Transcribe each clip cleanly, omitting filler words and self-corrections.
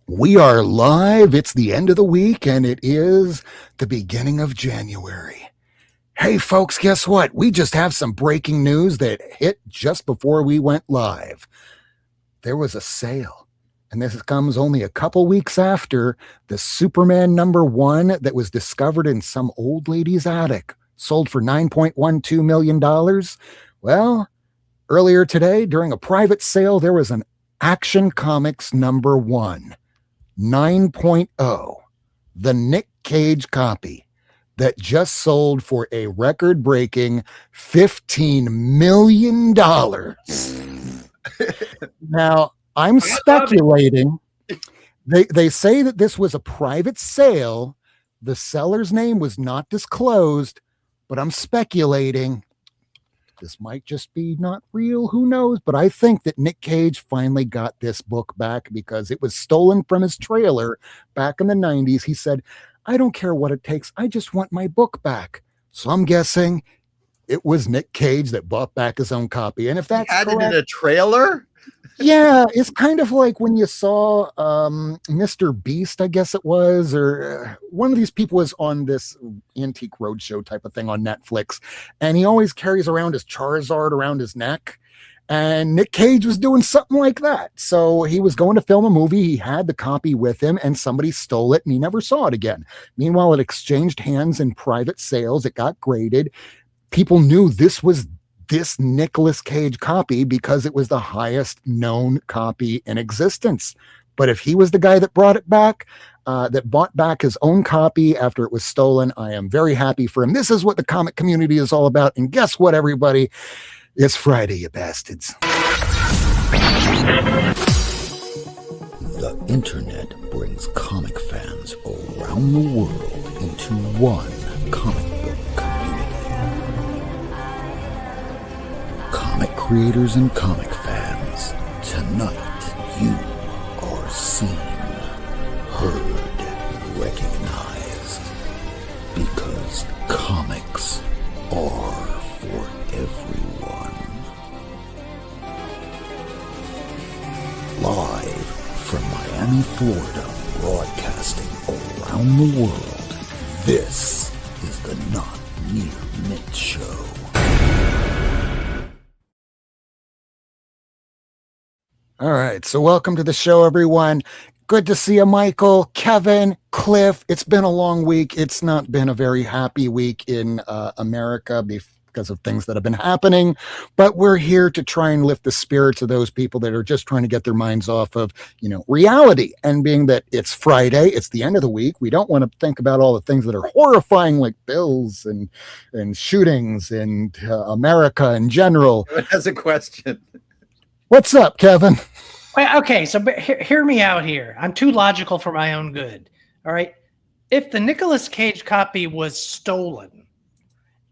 We are live. It's the end of the week and it is the beginning of January. Hey, folks, guess what? We just have some breaking news that hit just before we went live. There was a sale, and this comes only a couple weeks after the Superman #1 that was discovered in some old lady's attic, sold for $9.12 million. Well, earlier today, during a private sale, there was an Action Comics #1. 9.0, the Nick Cage copy that just sold for a record-breaking $15 million. Now, I'm speculating. They say that this was a private sale. The seller's name was not disclosed, but I'm speculating this might just be not real. Who knows? But I think that Nick Cage finally got this book back because it was stolen from his trailer back in the 90s. He said, I don't care what it takes. I just want my book back. So I'm guessing it was Nick Cage that bought back his own copy. And if that's correct, it in a trailer? Yeah, it's kind of like when you saw Mr. Beast, I guess it was, or one of these people was on this Antique Roadshow type of thing on Netflix, and he always carries around his Charizard around his neck. And Nick Cage was doing something like that. So he was going to film a movie. He had the copy with him, and somebody stole it, and he never saw it again. Meanwhile, it exchanged hands in private sales. It got graded. People knew this was this Nicolas Cage copy because it was the highest known copy in existence. But if he was the guy that brought it back, that bought back his own copy after it was stolen, I am very happy for him. This is what the comic community is all about. And guess what, everybody? It's Friday, you bastards. The internet brings comic fans around the world into one comic book community. Comic creators and comic fans, tonight you are seen, heard, recognized, because comics are for everyone. Live from Miami, Florida, broadcasting around the world, this is the Not Near Mint Show. All right, so welcome to the show, everyone. Good to see you, Michael, Kevin, Cliff. It's been a long week. It's not been a very happy week in America because of things that have been happening, but we're here to try and lift the spirits of those people that are just trying to get their minds off of, reality. And being that it's Friday, it's the end of the week, we don't want to think about all the things that are horrifying, like bills and shootings and America in general. That's a question. What's up, Kevin? Well, okay, so hear me out here. I'm too logical for my own good. All right. If the Nicolas Cage copy was stolen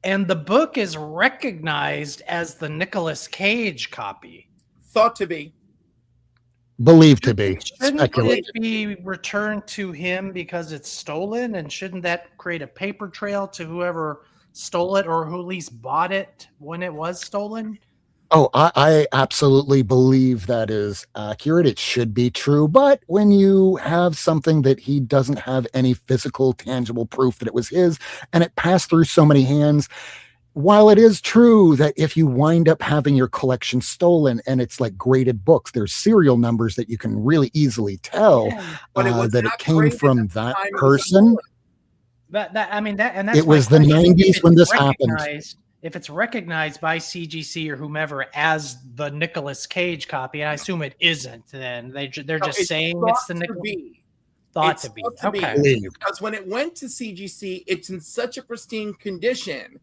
and the book is recognized as the Nicolas Cage copy, thought to be, believed to be, shouldn't it be returned to him because it's stolen? And shouldn't that create a paper trail to whoever stole it or who at least bought it when it was stolen? Oh, I absolutely believe that is accurate. It should be true. But when you have something that he doesn't have any physical, tangible proof that it was his, and it passed through so many hands, while it is true that if you wind up having your collection stolen and it's like graded books, there's serial numbers that you can really easily tell that it came from that person. It was the 90s when this happened. If it's recognized by CGC or whomever as the Nicolas Cage copy, and I assume it isn't, then they're just saying it's the Nicolas. Thought to be. Okay. Because when it went to CGC, it's in such a pristine condition,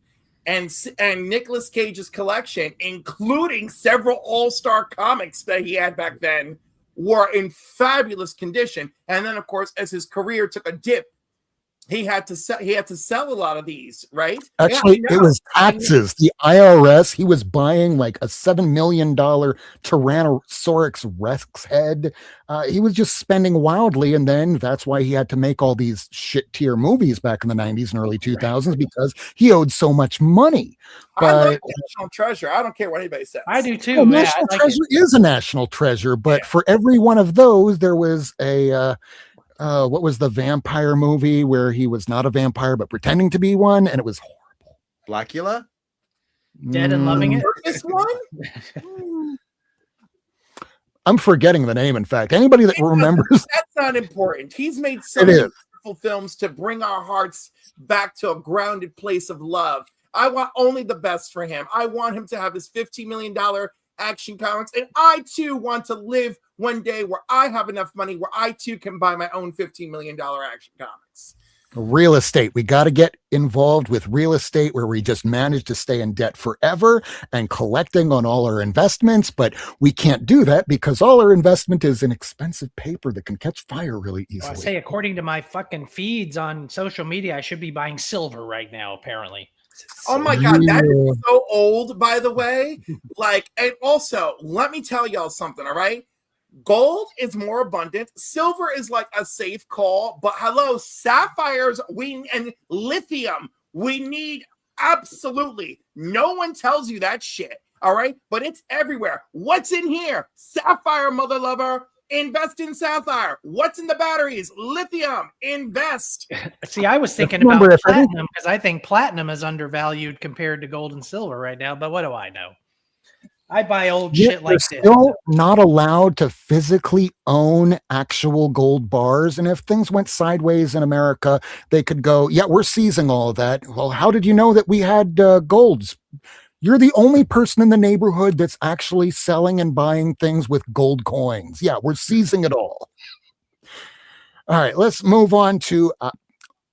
and Nicolas Cage's collection, including several all-star comics that he had back then, were in fabulous condition. And then, of course, as his career took a dip he had to sell a lot of these, right? Actually, Yeah, it was taxes. The IRS, he was buying like a $7 million Tyrannosaurus Rex head. He was just spending wildly. And then that's why he had to make all these shit tier movies back in the 90s and early 2000s because he owed so much money. I love But National Treasure. I don't care what anybody says. I do too. well, Yeah, National I like Treasure is a national treasure, but for every one of those, there was a what was the vampire movie where he was not a vampire but pretending to be one, and it was horrible. Blackula? Dead and Loving It. This one? I'm forgetting the name. In fact, anybody that remembers, That's not important. He's made so It many is. beautiful films to bring our hearts back to a grounded place of love. I want only the best for him. I want him to have his $15 million Action Comics, and I too want to live one day where I have enough money where I too can buy my own $15 million Action Comics. real estate. We got to get involved with real estate where we just manage to stay in debt forever and collecting on all our investments. But we can't do that because all our investment is in expensive paper that can catch fire really Well, I easily. say, according to my fucking feeds on social media, I should be buying silver right now, apparently. Oh my God, that is so old, by the way. Like, and also, let me tell y'all something, all right? Gold is more abundant. Silver is like a safe call, but hello, sapphires, and lithium, we need absolutely. No one tells you that shit, all right? But it's everywhere. What's in here? Sapphire, mother lover. Invest in sapphire. What's in the batteries? Lithium. Invest. See, I was thinking Remember, about if any- platinum because I think platinum is undervalued compared to gold and silver right now. But what do I know? I buy old Yet shit like they're this. still not allowed to physically own actual gold bars. And if things went sideways in America, they could go, yeah, we're seizing all of that. Well, how did you know that we had golds? You're the only person in the neighborhood that's actually selling and buying things with gold coins. Yeah, we're seizing it all. All right, let's move on to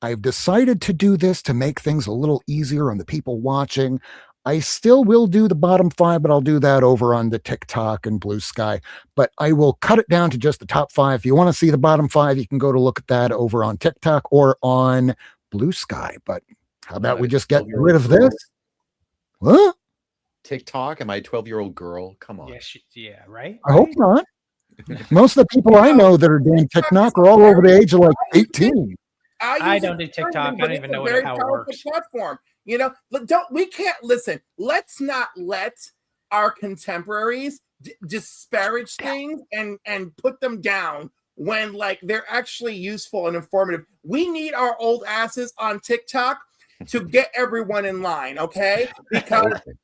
I've decided to do this to make things a little easier on the people watching. I still will do the bottom five, but I'll do that over on the TikTok and Blue Sky. But I will cut it down to just the top five. If you want to see the bottom five, you can go to look at that over on TikTok or on Blue Sky. But how about we just get rid of this? What? TikTok? Am I a 12-year-old girl? Come on. Yeah, right? I hope not. Most of the people I know that are doing TikTok are all over the age of like 18. I use don't it do TikTok. for I learning, don't but even it's a know very how it powerful works. platform. You know, we can't listen. Let's not let our contemporaries disparage things and put them down when like they're actually useful and informative. We need our old asses on TikTok to get everyone in line, okay?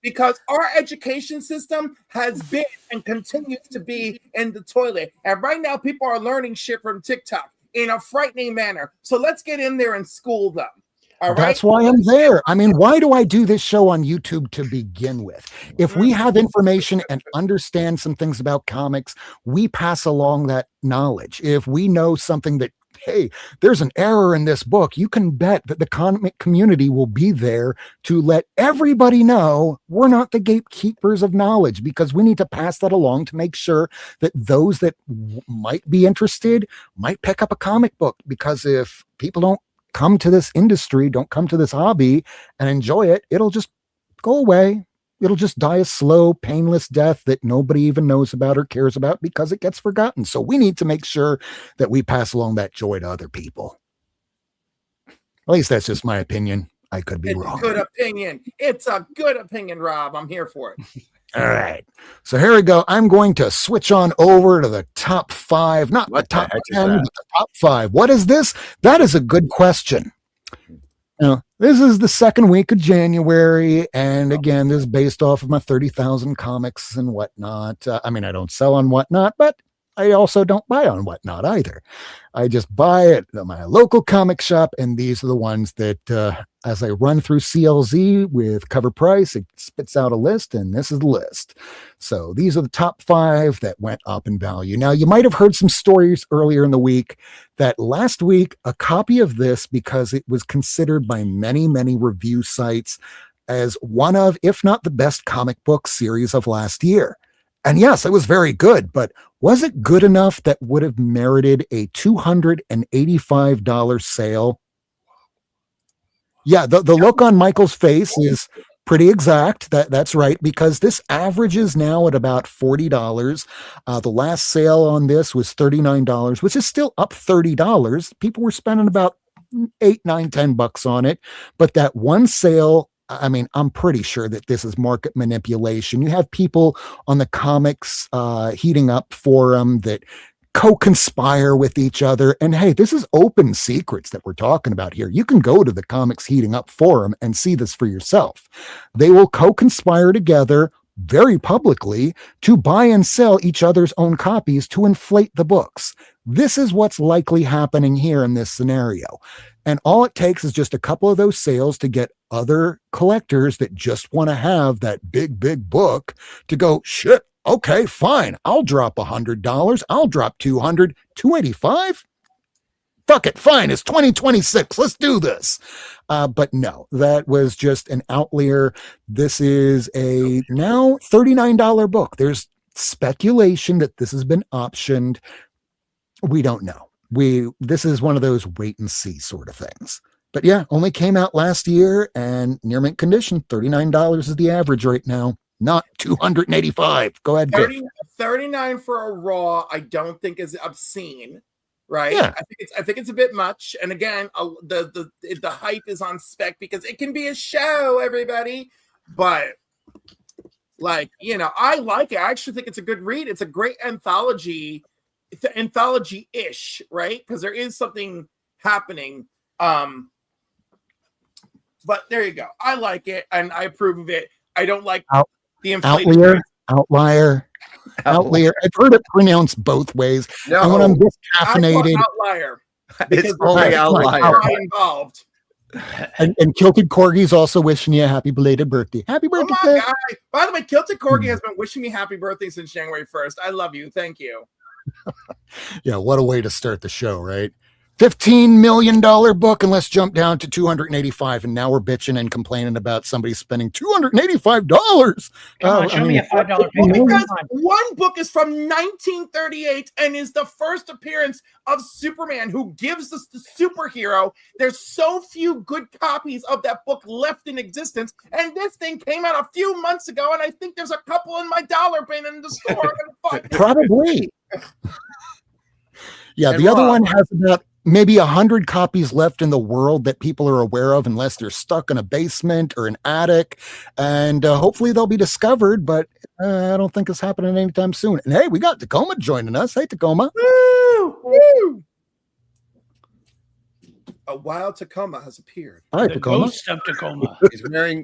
Because our education system has been and continues to be in the toilet. And right now people are learning shit from TikTok in a frightening manner. So let's get in there and school them. All right. That's why I'm there. I mean, why do I do this show on YouTube to begin with? If we have information and understand some things about comics, we pass along that knowledge. If we know something that, hey, there's an error in this book, you can bet that the comic community will be there to let everybody know we're not the gatekeepers of knowledge, because we need to pass that along to make sure that those that might be interested might pick up a comic book. Because if people don't come to this industry, don't come to this hobby and enjoy it, it'll just go away. It'll just die a slow, painless death that nobody even knows about or cares about because it gets forgotten. So we need to make sure that we pass along that joy to other people. At least that's just my opinion. I could be It's wrong. a good opinion. It's a good opinion, Rob. I'm here for it. All right. So here we go. I'm going to switch on over to the top five, not What the top the heck is 10, that? but the top five. What is this? That is a good question. Now, this is the second week of January. And again, this is based off of my 30,000 comics and whatnot. I mean, I don't sell on whatnot, but I also don't buy on whatnot either. I just buy it at my local comic shop. And these are the ones that, as I run through CLZ with Cover Price, it spits out a list, and this is the list. So these are the top five that went up in value. Now, you might have heard some stories earlier in the week that last week, a copy of this, because it was considered by many, many review sites as one of, if not the best comic book series of last year. And yes, it was very good, but was it good enough that would have merited a $285 sale? Yeah, the look on Michael's face is pretty exact. That's right, because this averages now at about $40. The last sale on this was $39, which is still up $30. People were spending about 8, 9, $10 on it. But that one sale, I mean, I'm pretty sure that this is market manipulation. You have people on the comics heating up forum that co-conspire with each other. And hey, this is open secrets that we're talking about here. You can go to the Comics Heating Up forum and see this for yourself. They will co-conspire together very publicly to buy and sell each other's own copies to inflate the books. This is what's likely happening here in this scenario. And all it takes is just a couple of those sales to get other collectors that just want to have that big book to go, shit, okay, fine. I'll drop $100. I'll drop $200, $285. Fuck it, fine. It's 2026. Let's do this. But no, that was just an outlier. This is a now $39 book. There's speculation that this has been optioned. We don't know. This is one of those wait and see sort of things. But yeah, only came out last year and near mint condition. $39 is the average right now. Not $285. Go ahead. 39 for a raw, I don't think is obscene, right? Yeah. I think it's a bit much. And again, the hype is on spec because it can be a show, everybody. But like, I like it. I actually think it's a good read. It's a great anthology. It's an anthology-ish, right? Because there is something happening. But there you go. I like it and I approve of it. I don't like the inflated outlier. I've heard it pronounced both ways. No, and when I'm discaffeinated, outlier. it's only outlier. Involved. And Kilted Corgi's also wishing you a happy belated birthday. Happy birthday! Oh my God. By the way, Kilted Corgi has been wishing me happy birthday since January 1st. I love you. Thank you. Yeah, what a way to start the show, right? $15 million book, and let's jump down to $285. And now we're bitching and complaining about somebody spending $285. Come on, show me a $5 payment. Because one book is from 1938 and is the first appearance of Superman, who gives us the superhero. There's so few good copies of that book left in existence. And this thing came out a few months ago, and I think there's a couple in my dollar bin in the store. Probably. Yeah, And the other one has about maybe 100 copies left in the world that people are aware of, unless they're stuck in a basement or an attic. And hopefully they'll be discovered, but I don't think it's happening anytime soon. And hey, we got Tacoma joining us. Hey, Tacoma. Woo! Woo! A wild Tacoma has appeared. Hi, The Tacoma. ghost of Tacoma.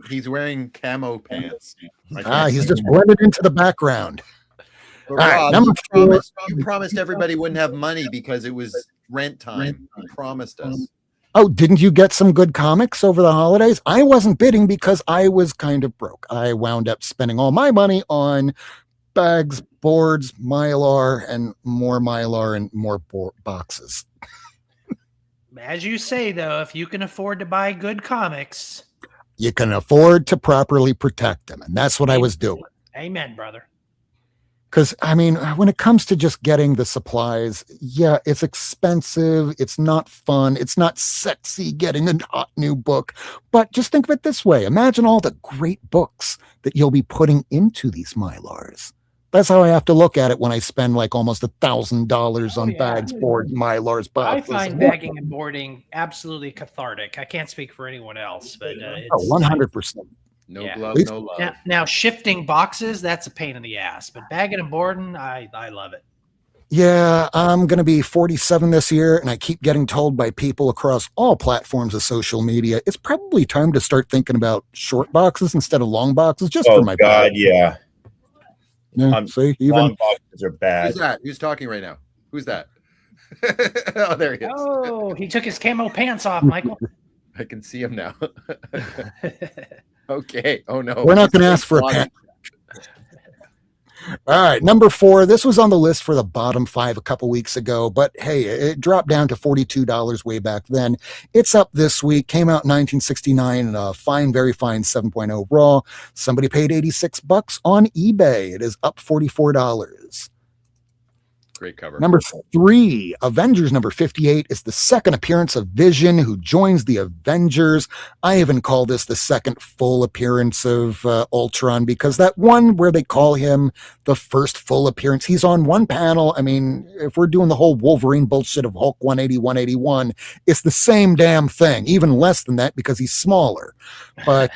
He's wearing camo pants. He's just blended into the background. But All right, Rob, number you promised everybody wouldn't have money because it was rent time. You promised us. Oh, didn't you get some good comics over the holidays? I wasn't bidding because I was kind of broke. I wound up spending all my money on bags, boards, Mylar, and more boxes. As you say, though, if you can afford to buy good comics, You can afford to properly protect them. And that's what I was doing. amen, brother. Because, I mean, when it comes to just getting the supplies, yeah, it's expensive. It's not fun. It's not sexy getting a hot new book. But just think of it this way. Imagine all the great books that you'll be putting into these Mylars. That's how I have to look at it when I spend like almost $1,000 on bags, boards, Mylars, I boxes. find bagging and boarding absolutely cathartic. I can't speak for anyone else, but it's, 100%. No Yeah. glove, no love. Now shifting boxes, that's a pain in the ass. But bagging and boarding, I love it. Yeah, I'm going to be 47 this year, and I keep getting told by people across all platforms of social media, it's probably time to start thinking about short boxes instead of long boxes, just for my God, bag. yeah. Yeah, see, even Long boxes are bad. Who's that? Who's talking right now? Who's that? Oh, there he is. Oh, he took his camo pants off, Michael. I can see him now. Okay. Oh no. we're not going to ask for a pen. All right, number 4. This was on the list for the bottom 5 a couple weeks ago, but hey, it dropped down to $42 way back then. It's up this week. Came out in 1969 in a fine, very fine 7.0 raw. Somebody paid $86 on eBay. It is up $44. Great cover. Number 3, Avengers number 58 is the second appearance of Vision, who joins the Avengers. I even call this the second full appearance of Ultron, because that one where they call him the first full appearance, he's on one panel. I mean, if we're doing the whole Wolverine bullshit of Hulk 180, 181, it's the same damn thing, even less than that because he's smaller. But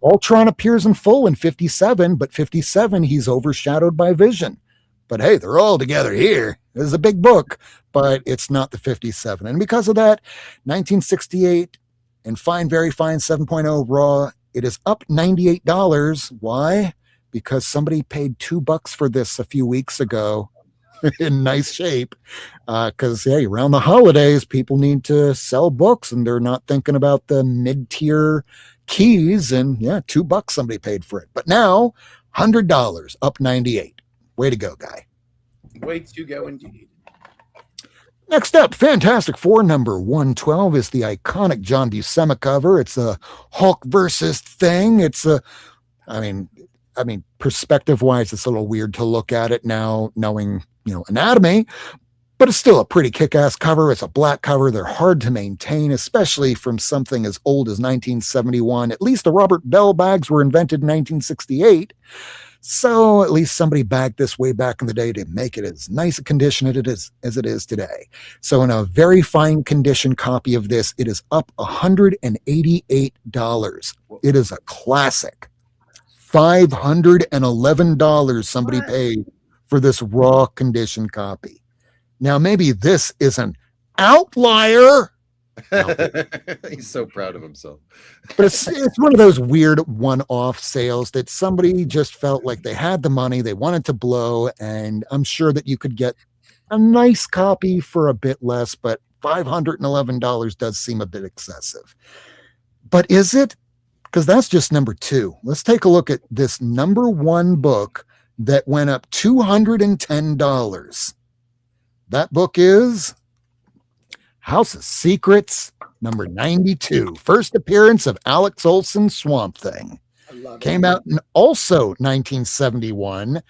Ultron appears in full in 57, but 57, he's overshadowed by Vision. But hey, they're all together here. This is a big book, but it's not the 57. And because of that, 1968 and Fine, Very Fine 7.0 Raw, it is up $98. Why? Because somebody paid $2 for this a few weeks ago in nice shape. Because, hey, around the holidays, people need to sell books and they're not thinking about the mid-tier keys. And yeah, $2 somebody paid for it. But now, $100, up 98. Way to go, guy. Way to go indeed. Next up, Fantastic Four number 112 is the iconic John Buscema cover. It's a Hulk versus thing. It's I mean, perspective-wise, it's a little weird to look at it now, knowing, anatomy, but it's still a pretty kick-ass cover. It's a black cover. They're hard to maintain, especially from something as old as 1971. At least the Robert Bell bags were invented in 1968. So at least somebody bagged this way back in the day to make it as nice a condition as it is today. So in a very fine condition copy of this, it is up $188. It is a classic. $511 somebody paid for this raw condition copy. Now maybe this is an outlier. He's so proud of himself. But it's one of those weird one-off sales that somebody just felt like they had the money, they wanted to blow, and I'm sure that you could get a nice copy for a bit less, but $511 does seem a bit excessive. But is it? Because that's just number 2. Let's take a look at this number 1 book that went up $210. That book is House of Secrets, number 92. First appearance of Alex Olson's Swamp Thing. Came out in also 1971,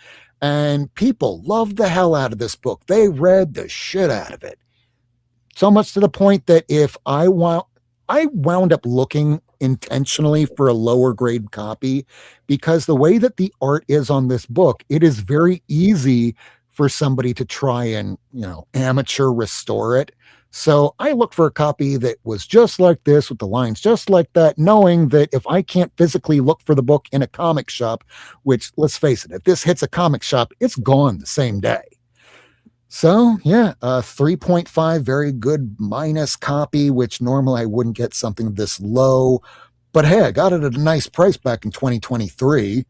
and people loved the hell out of this book. They read the shit out of it. So much to the point that if I wound up looking intentionally for a lower grade copy, because the way that the art is on this book, it is very easy for somebody to try and, amateur restore it. So I looked for a copy that was just like this, with the lines just like that, knowing that if I can't physically look for the book in a comic shop, which, let's face it, if this hits a comic shop, it's gone the same day. So yeah, a 3.5, very good minus copy, which normally I wouldn't get something this low. But hey, I got it at a nice price back in 2023.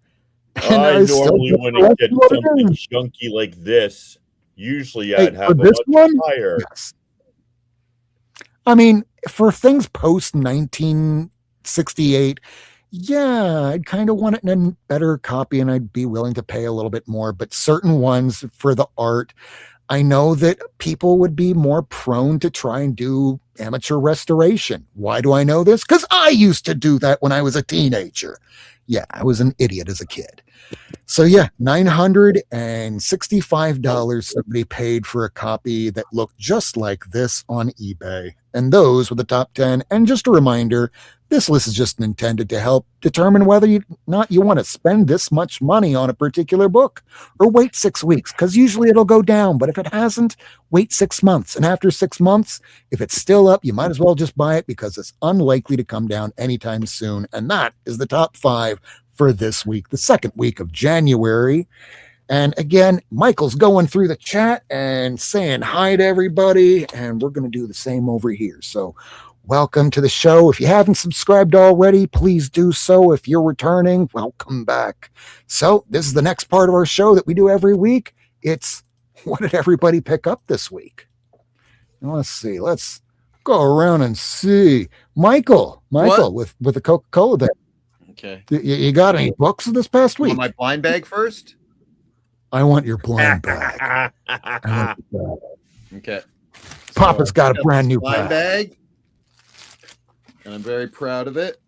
I normally wouldn't get something chunky like this. Usually I'd have a much higher. Yes. I mean, for things post 1968, yeah, I'd kind of want it in a better copy and I'd be willing to pay a little bit more. But certain ones for the art, I know that people would be more prone to try and do amateur restoration. Why do I know this? Because I used to do that when I was a teenager. Yeah, I was an idiot as a kid. So yeah, $965 somebody paid for a copy that looked just like this on eBay. And those were the top 10. And just a reminder, this list is just intended to help determine whether you want to spend this much money on a particular book or wait 6 weeks, because usually it'll go down. But if it hasn't, wait 6 months. And after 6 months, if it's still up, you might as well just buy it because it's unlikely to come down anytime soon. And that is the top 5 for this week, the second week of January. And again, Michael's going through the chat and saying hi to everybody, and we're going to do the same over here. So welcome to the show. If you haven't subscribed already, please do so. If you're returning, welcome back. So this is the next part of our show that we do every week. It's what did everybody pick up this week? And let's see. Let's go around and see. Michael, with the Coca-Cola there. Okay. You got any books this past week? Want my blind bag first? I want your blind bag. Okay. Papa's got a brand new blind bag. bag. And I'm very proud of it.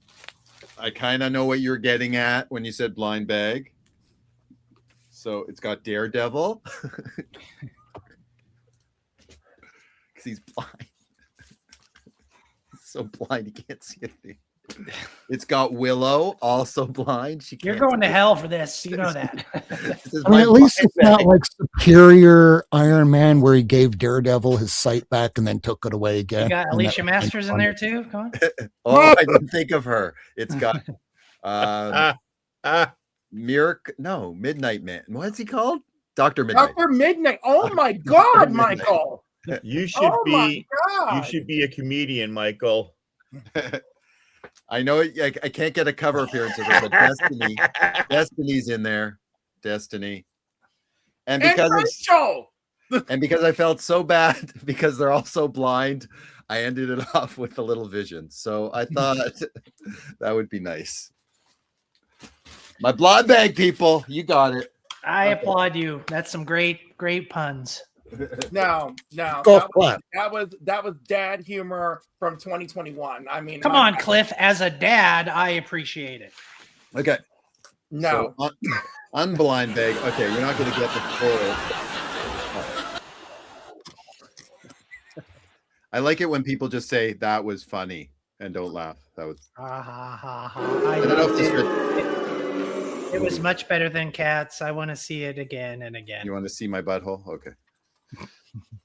I kind of know what you're getting at when you said blind bag. So it's got Daredevil. he's blind. So blind he can't see anything. It's got Willow, also blind. You're going to hell for this. You know that. I mean, at least it's not like Superior Iron Man where he gave Daredevil his sight back and then took it away again. You got Alicia Masters in there too? Come on. Oh, I didn't think of her. It's got Midnight Man. What's he called? Dr. Midnight. Dr. Midnight. Oh my God, Michael. You should be a comedian, Michael. I know I can't get a cover appearance of it, but Destiny's in there. Destiny. And because I felt so bad because they're all so blind, I ended it off with a little vision. So I thought that would be nice. My blonde bag, people, you got it. I applaud you. That's some great puns. No, Golf that was dad humor from 2021. I mean, come on, Cliff. As a dad, I appreciate it. Okay. No, so, unblind bag. Okay, you're not going to get the full. I like it when people just say that was funny and don't laugh. That was. I don't know if this it was much better than Cats. I want to see it again and again. You want to see my butthole? Okay.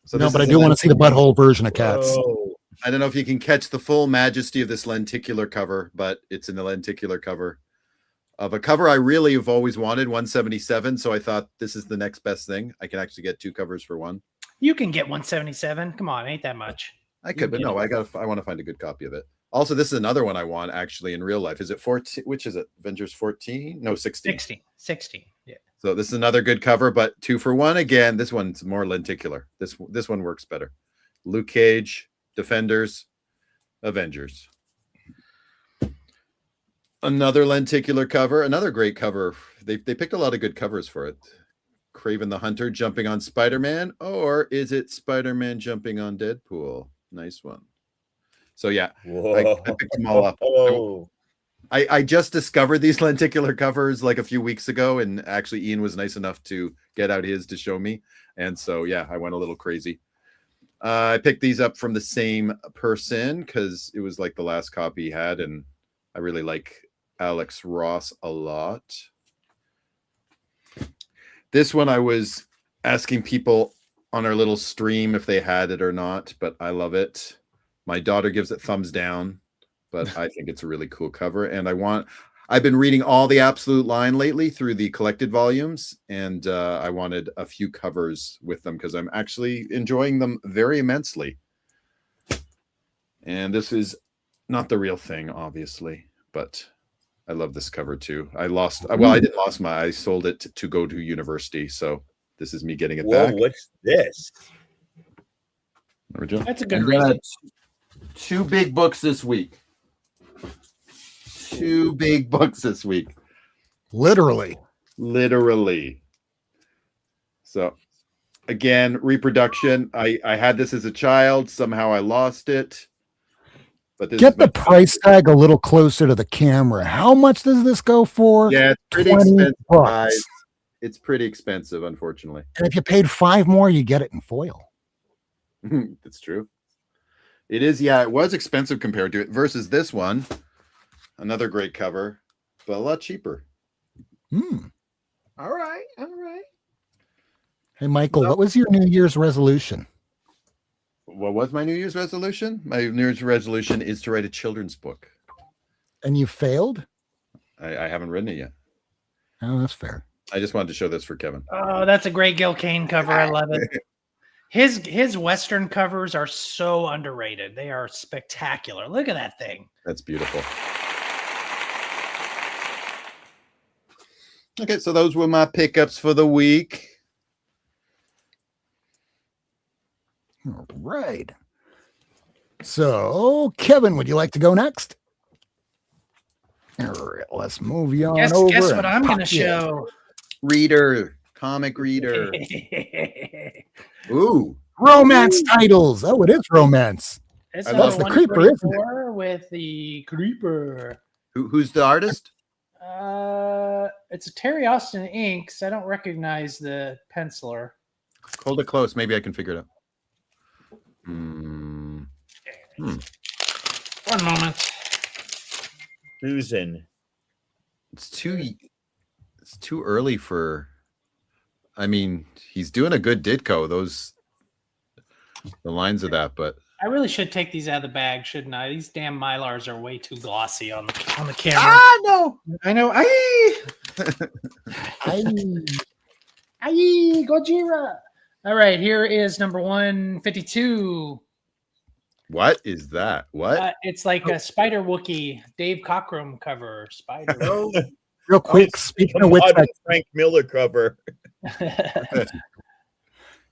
So no, but I do want to see the butthole version of Cats. Oh, I don't know if you can catch the full majesty of this lenticular cover, but it's in the lenticular cover of a cover I really have always wanted, 177. So I thought this is the next best thing. I can actually get 2 covers for 1. You can get 177. Come on, ain't that much. I could, but no, I want to find a good copy of it. Also, this is another one I want actually in real life. Is it 14? Which is it? Avengers 14? No, 16. 16. Yeah. So this is another good cover, but 2 for 1 again. This one's more lenticular. This one works better. Luke Cage, Defenders, Avengers. Another lenticular cover, another great cover. They picked a lot of good covers for it. Kraven the Hunter jumping on Spider-Man, or is it Spider-Man jumping on Deadpool? Nice one. So yeah, I picked them all up. I just discovered these lenticular covers like a few weeks ago, and actually Ian was nice enough to get out his to show me. And so, yeah, I went a little crazy. I picked these up from the same person because it was like the last copy he had, and I really like Alex Ross a lot. This one I was asking people on our little stream if they had it or not, but I love it. My daughter gives it thumbs down, but I think it's a really cool cover. And I've been reading all the Absolute line lately through the collected volumes, and I wanted a few covers with them because I'm actually enjoying them very immensely. And this is not the real thing, obviously, but I love this cover too. I sold it to go to university, so this is me getting it back. What's this? That's a good reason. 2 big books this week. 2 big books this week. Literally. So again, reproduction. I had this as a child. Somehow I lost it. But get the price tag a little closer to the camera. How much does this go for? Yeah, it's pretty expensive. Guys. It's pretty expensive, unfortunately. And if you paid $5 more, you get it in foil. That's true. It is, yeah, it was expensive compared to it versus this one. Another great cover, but a lot cheaper. All right. Hey, Michael, what was your New Year's resolution? What was my New Year's resolution? My New Year's resolution is to write a children's book. And you failed? I haven't written it yet. Oh, that's fair. I just wanted to show this for Kevin. Oh, that's a great Gil Kane cover. I love it. His Western covers are so underrated. They are spectacular. Look at that thing. That's beautiful. Okay, so those were my pickups for the week. All right. So, Kevin, would you like to go next? All right, let's move you on over. Guess what I'm going to show? Comic reader. Ooh. Romance titles. Oh, it is romance. That's the Creeper, isn't it? With the Creeper. Who's the artist? It's a Terry Austin inks. I don't recognize the penciler. Hold it close. Maybe I can figure it out. Hmm. One moment. Susan. It's too early for. I mean, he's doing a good Ditko. The lines of that, but I really should take these out of the bag, shouldn't I? These damn Mylars are way too glossy on the camera. no. I know. Aye, Gojira. All right, here is number 152. What is that? What? It's like a Spider Wookie Dave Cockrum cover. Spider. Real quick, speaking of which, Frank Miller cover.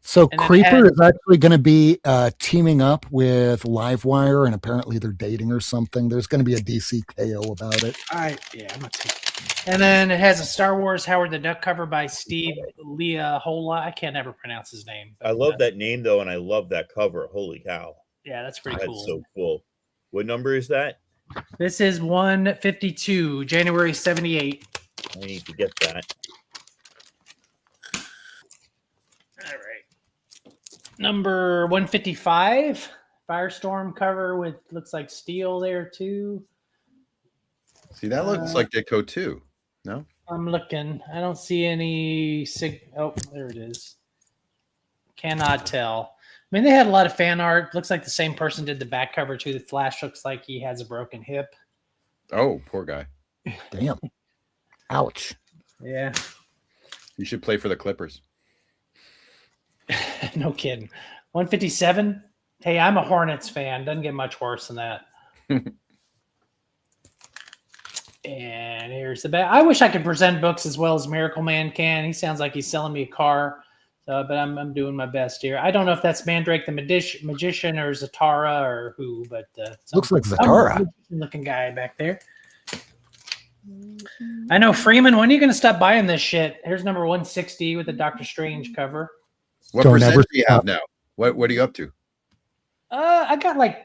so And then Creeper is actually going to be teaming up with Livewire, and apparently they're dating or something. There's going to be a DC KO about it. I'm not taking. And then it has a Star Wars Howard the Duck cover by Steve Leahola. I can't ever pronounce his name. I love that name though, and I love that cover. Holy cow! Yeah, that's pretty cool. That's so cool. What number is that? This is 152, January 78. I need to get that. All right. Number 155, Firestorm cover with looks like steel there too. See, that looks like Ditko too. No, I'm looking. I don't see any Oh, there it is. Cannot tell. I mean, they had a lot of fan art. Looks like the same person did the back cover too. The Flash looks like he has a broken hip. oh, poor guy. Damn. Ouch. Yeah. You should play for the Clippers. No kidding. 157. Hey, I'm a Hornets fan. Doesn't get much worse than that. And here's the back. I wish I could present books as well as Miracle Man can. He sounds like he's selling me a car. But I'm doing my best here. I don't know if that's Mandrake the Magician or Zatara or who, but looks like Zatara. Looking guy back there. I know, Freeman. When are you going to stop buying this shit? Here's number 160 with the Doctor Strange cover. What Don't percent ever do you have now? What are you up to? I got like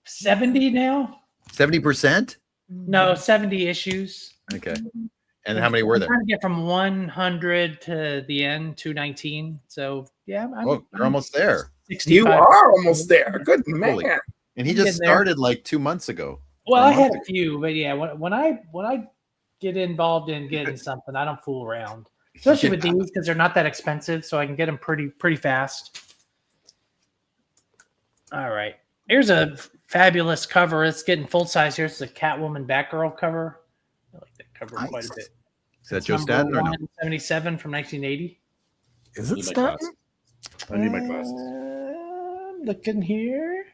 70 now. 70%? No, 70 issues. Okay. And how many were I'm there? trying to get from 100 to the end, 219. So yeah, Oh, you're almost there. 65. You are almost there. Good man. Holy- And he I'm just getting there. started like 2 months ago. Well, Or a I had month a few, but yeah, when I get involved in getting something, I don't fool around. Especially with these because they're not that expensive, so I can get them pretty fast. All right, here's a fabulous cover. It's getting full size here. It's a Catwoman Batgirl cover. I like that cover quite a bit. Is that Joe Staten or no? 177 from 1980. Is it Need my Staten? glasses. I need my glasses. Looking here.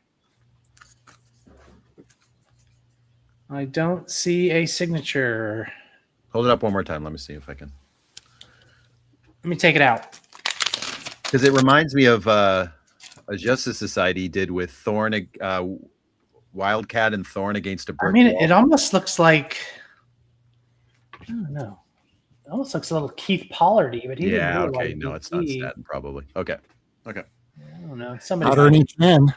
I don't see a signature. Hold it up one more time. Let me see if I can. Let me take it out. Because it reminds me of a Justice Society did with Thorn, Wildcat and Thorn against a brick I mean, wall. it almost looks like, I don't know. It almost looks a little Keith Pollardy, but he Yeah, didn't really okay. like No, it's not DC. Staten, probably. Okay. I don't know. Somebody. Not earning 10.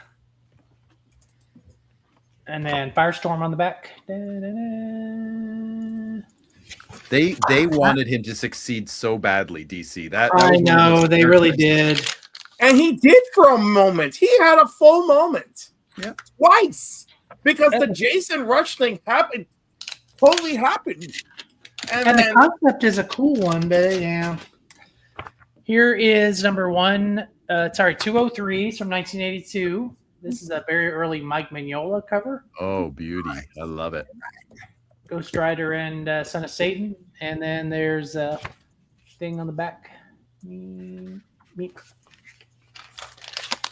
And then Firestorm on the back. Da-da-da. They wanted him to succeed so badly, DC. That I was one of know those they really characters. did. And he did for a moment. He had a full moment. Yeah. Twice. Because the Jason Rush thing happened. Totally happened. And the concept is a cool one, but yeah. Here is number 203 from 1982. This is a very early Mike Mignola cover. Oh, beauty. I love it. Ghost Rider and Son of Satan. And then there's a thing on the back. Meep.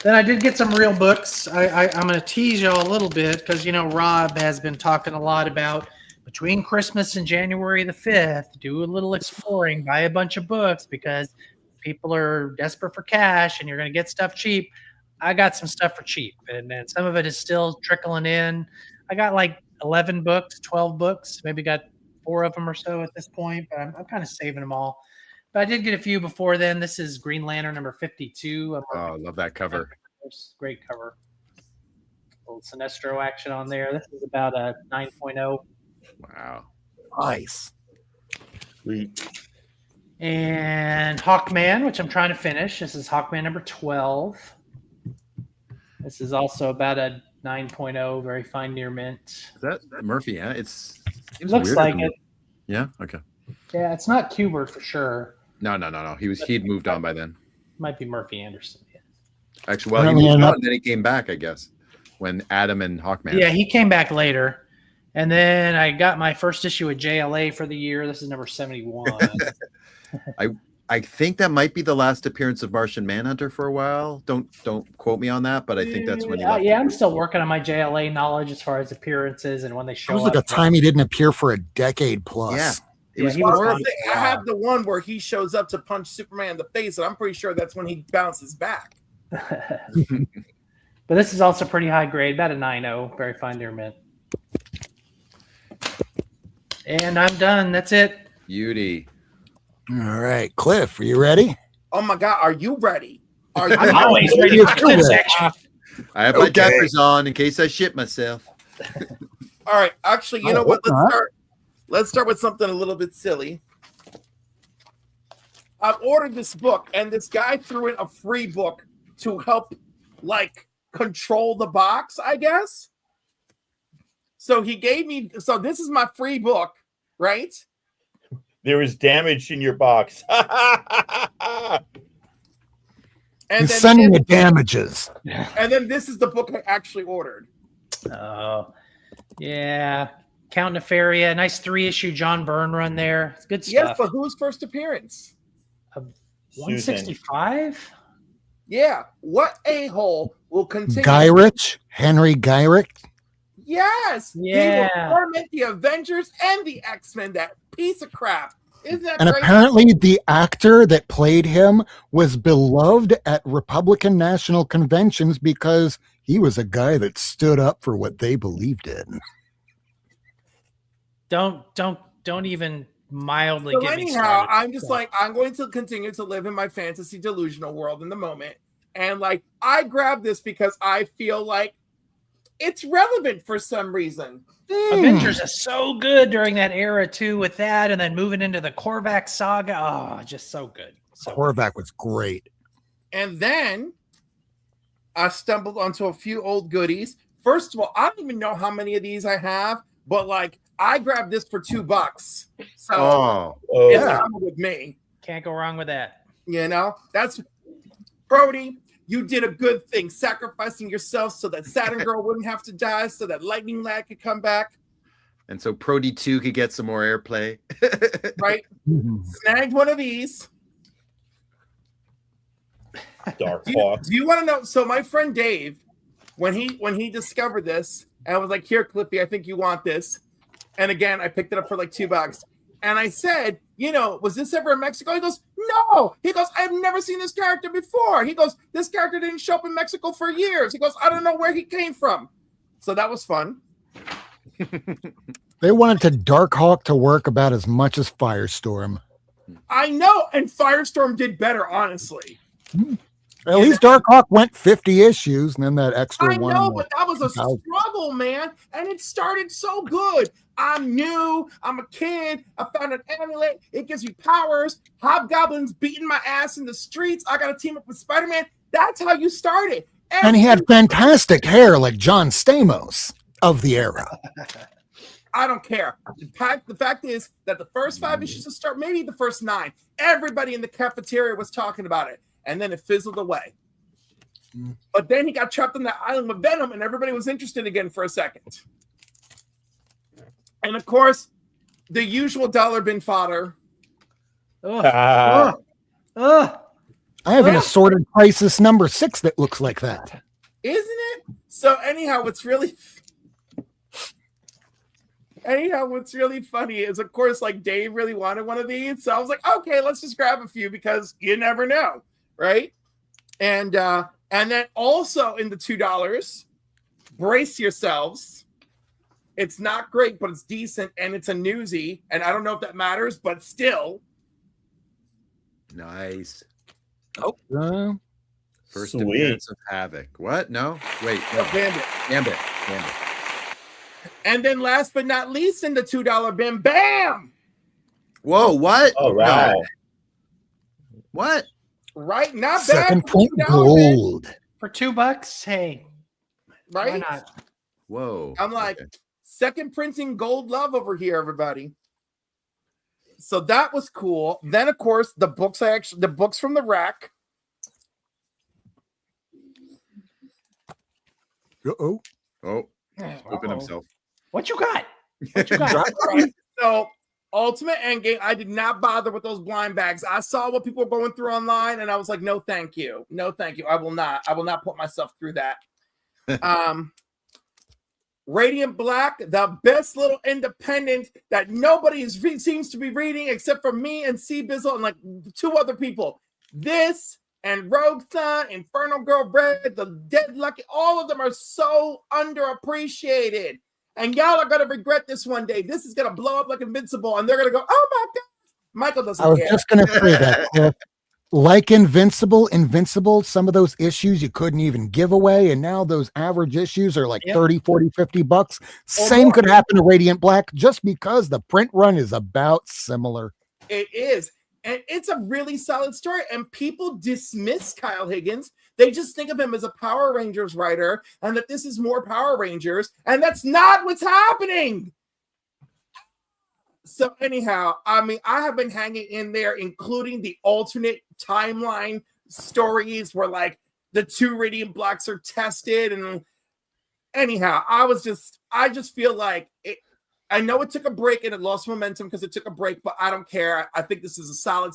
Then I did get some real books. I'm going to tease y'all a little bit because, you know, Rob has been talking a lot about between Christmas and January the 5th, do a little exploring, buy a bunch of books because people are desperate for cash and you're going to get stuff cheap. I got some stuff for cheap, and then some of it is still trickling in. I got like 11 books, 12 books, maybe got 4 of them or so at this point, but I'm kind of saving them all. But I did get a few before then. This is Green Lantern number 52. Oh, I love that cover. Great cover. A little Sinestro action on there. This is about a 9.0. Wow. Nice. Sweet. And Hawkman, which I'm trying to finish. This is Hawkman number 12. This is also about a 9.0, very fine near mint. Is that Murphy? Yeah, it seems Looks weirder like than- it. Yeah. Okay. Yeah, it's not Kubert for sure. No. He'd moved on by then. Might be Murphy Anderson. Yeah. Actually, well, he Apparently moved enough- on, and then he came back, I guess, when Adam and Hawkman. Yeah, he came back later. And then I got my first issue of JLA for the year. This is number 71. I think that might be the last appearance of Martian Manhunter for a while. Don't quote me on that, but I think that's when he left. Yeah, I'm still working on my JLA knowledge as far as appearances and when they It show was up. like a time he didn't appear for a decade plus. Yeah. It Yeah, was he was horrible. I have the one where he shows up to punch Superman in the face, and I'm pretty sure that's when he bounces back. But this is also pretty high grade, about a 9.0, very fine near mint. And I'm done. That's it. Beauty. All right, Cliff, are you ready? Oh my God, are you ready? Are you I'm always ready for this section. I have my Okay. diapers on in case I shit myself. All right, actually, you know Oh, what? huh? Let's start with something a little bit silly. I've ordered this book, and this guy threw in a free book to help, like, control the box, I guess. So he gave me. So this is my free book, right? There is damage in your box. And He's sending then, you damages. and then this is the book I actually ordered. Oh, yeah. Count Nefaria, nice 3-issue John Byrne run there. It's good Yes, stuff. but whose first appearance? 165? Yeah, what a-hole will continue? Gyrich, Henry Gyrich. Yes, Yeah. he will torment the Avengers and the X-Men. That piece of crap. Isn't that And great? apparently, the actor that played him was beloved at Republican national conventions because he was a guy that stood up for what they believed in. Don't even mildly So get me anyhow, started. I'm just like, I'm going to continue to live in my fantasy delusional world in the moment. And like, I grabbed this because I feel like it's relevant for some reason. Avengers is so good during that era too, with that, and then moving into the Korvac saga. Oh, just so good. So Korvac was great. And then I stumbled onto a few old goodies. First of all, I don't even know how many of these I have, but like, I grabbed this for $2. So Oh, it's Oh, coming with me. can't go wrong with that. You know, that's Brody. You did a good thing, sacrificing yourself so that Saturn Girl wouldn't have to die, so that Lightning Lad could come back, and so Prody 2 could get some more airplay. right? Snagged one of these. Dark Do Hawk. you want to know? So my friend Dave, when he discovered this, and I was like, "Here, Clippy, I think you want this." And again, I picked it up for like $2. And I said, you know, was this ever in Mexico? He goes, no. He goes, I've never seen this character before. He goes, this character didn't show up in Mexico for years. He goes, I don't know where he came from. So that was fun. They wanted to Darkhawk to work about as much as Firestorm. I know. And Firestorm did better, honestly. At least Darkhawk went 50 issues, and then that extra I one. know, but that was a 2000. struggle, man. And it started so good. I'm new. I'm a kid. I found an amulet. It gives me powers. Hobgoblins beating my ass in the streets. I got to team up with Spider-Man. That's how you started. And he had fantastic hair like John Stamos of the era. I don't care. The fact is that the first 5 issues of Start, maybe the first 9, everybody in the cafeteria was talking about it. And then it fizzled away. But then he got trapped on that island with Venom, and everybody was interested again for a second. And of course, the usual dollar bin fodder. Ugh. Ah, Ugh. I have an Yeah. assorted crisis number 6 that looks like that. Isn't it? So anyhow, what's really funny is, of course, like Dave really wanted one of these. So I was like, okay, let's just grab a few because you never know, right? And then also in the $2, brace yourselves. It's not great, but it's decent, and it's a newsie. And I don't know if that matters, but still. Nice. Uh, First Sweet. appearance of Havoc. What? No. Wait. No. Gambit. Gambit. And then last but not least in the $2 bin, bam! Whoa. What? oh, wow. No. What? Right? Not bad. second for point $2, man. gold. For $2, hey, Why right? not? Whoa. I'm like, okay. second printing gold love over here, everybody. So that was cool. Then, of course, the books from the rack. Uh-oh. Oh, open Uh-oh. himself. What you got? What you got? So, Ultimate Endgame, I did not bother with those blind bags. I saw what people were going through online, and I was like, no, thank you. No, thank you. I will not put myself through that. Radiant Black, the best little independent that nobody seems to be reading except for me and C Bizzle and like 2 other people. This and Rogue Sun, Infernal Girl Red, the Dead Lucky, all of them are so underappreciated. And y'all are going to regret this one day. This is going to blow up like Invincible, and they're going to go, oh my God. Michael doesn't care. I was just going to say that. Cliff. Like Invincible, some of those issues you couldn't even give away. And now those average issues are like 30, 40, 50 bucks. Same more. could happen to Radiant Black just because the print run is about similar. It is. And it's a really solid story. And people dismiss Kyle Higgins. They just think of him as a Power Rangers writer and that this is more Power Rangers. And that's not what's happening. So anyhow, I mean, I have been hanging in there, including the alternate timeline stories where like the 2 Radiant Blacks are tested. And anyhow, I just feel like it. I know it took a break and it lost momentum because it took a break, but I don't care. I think this is a solid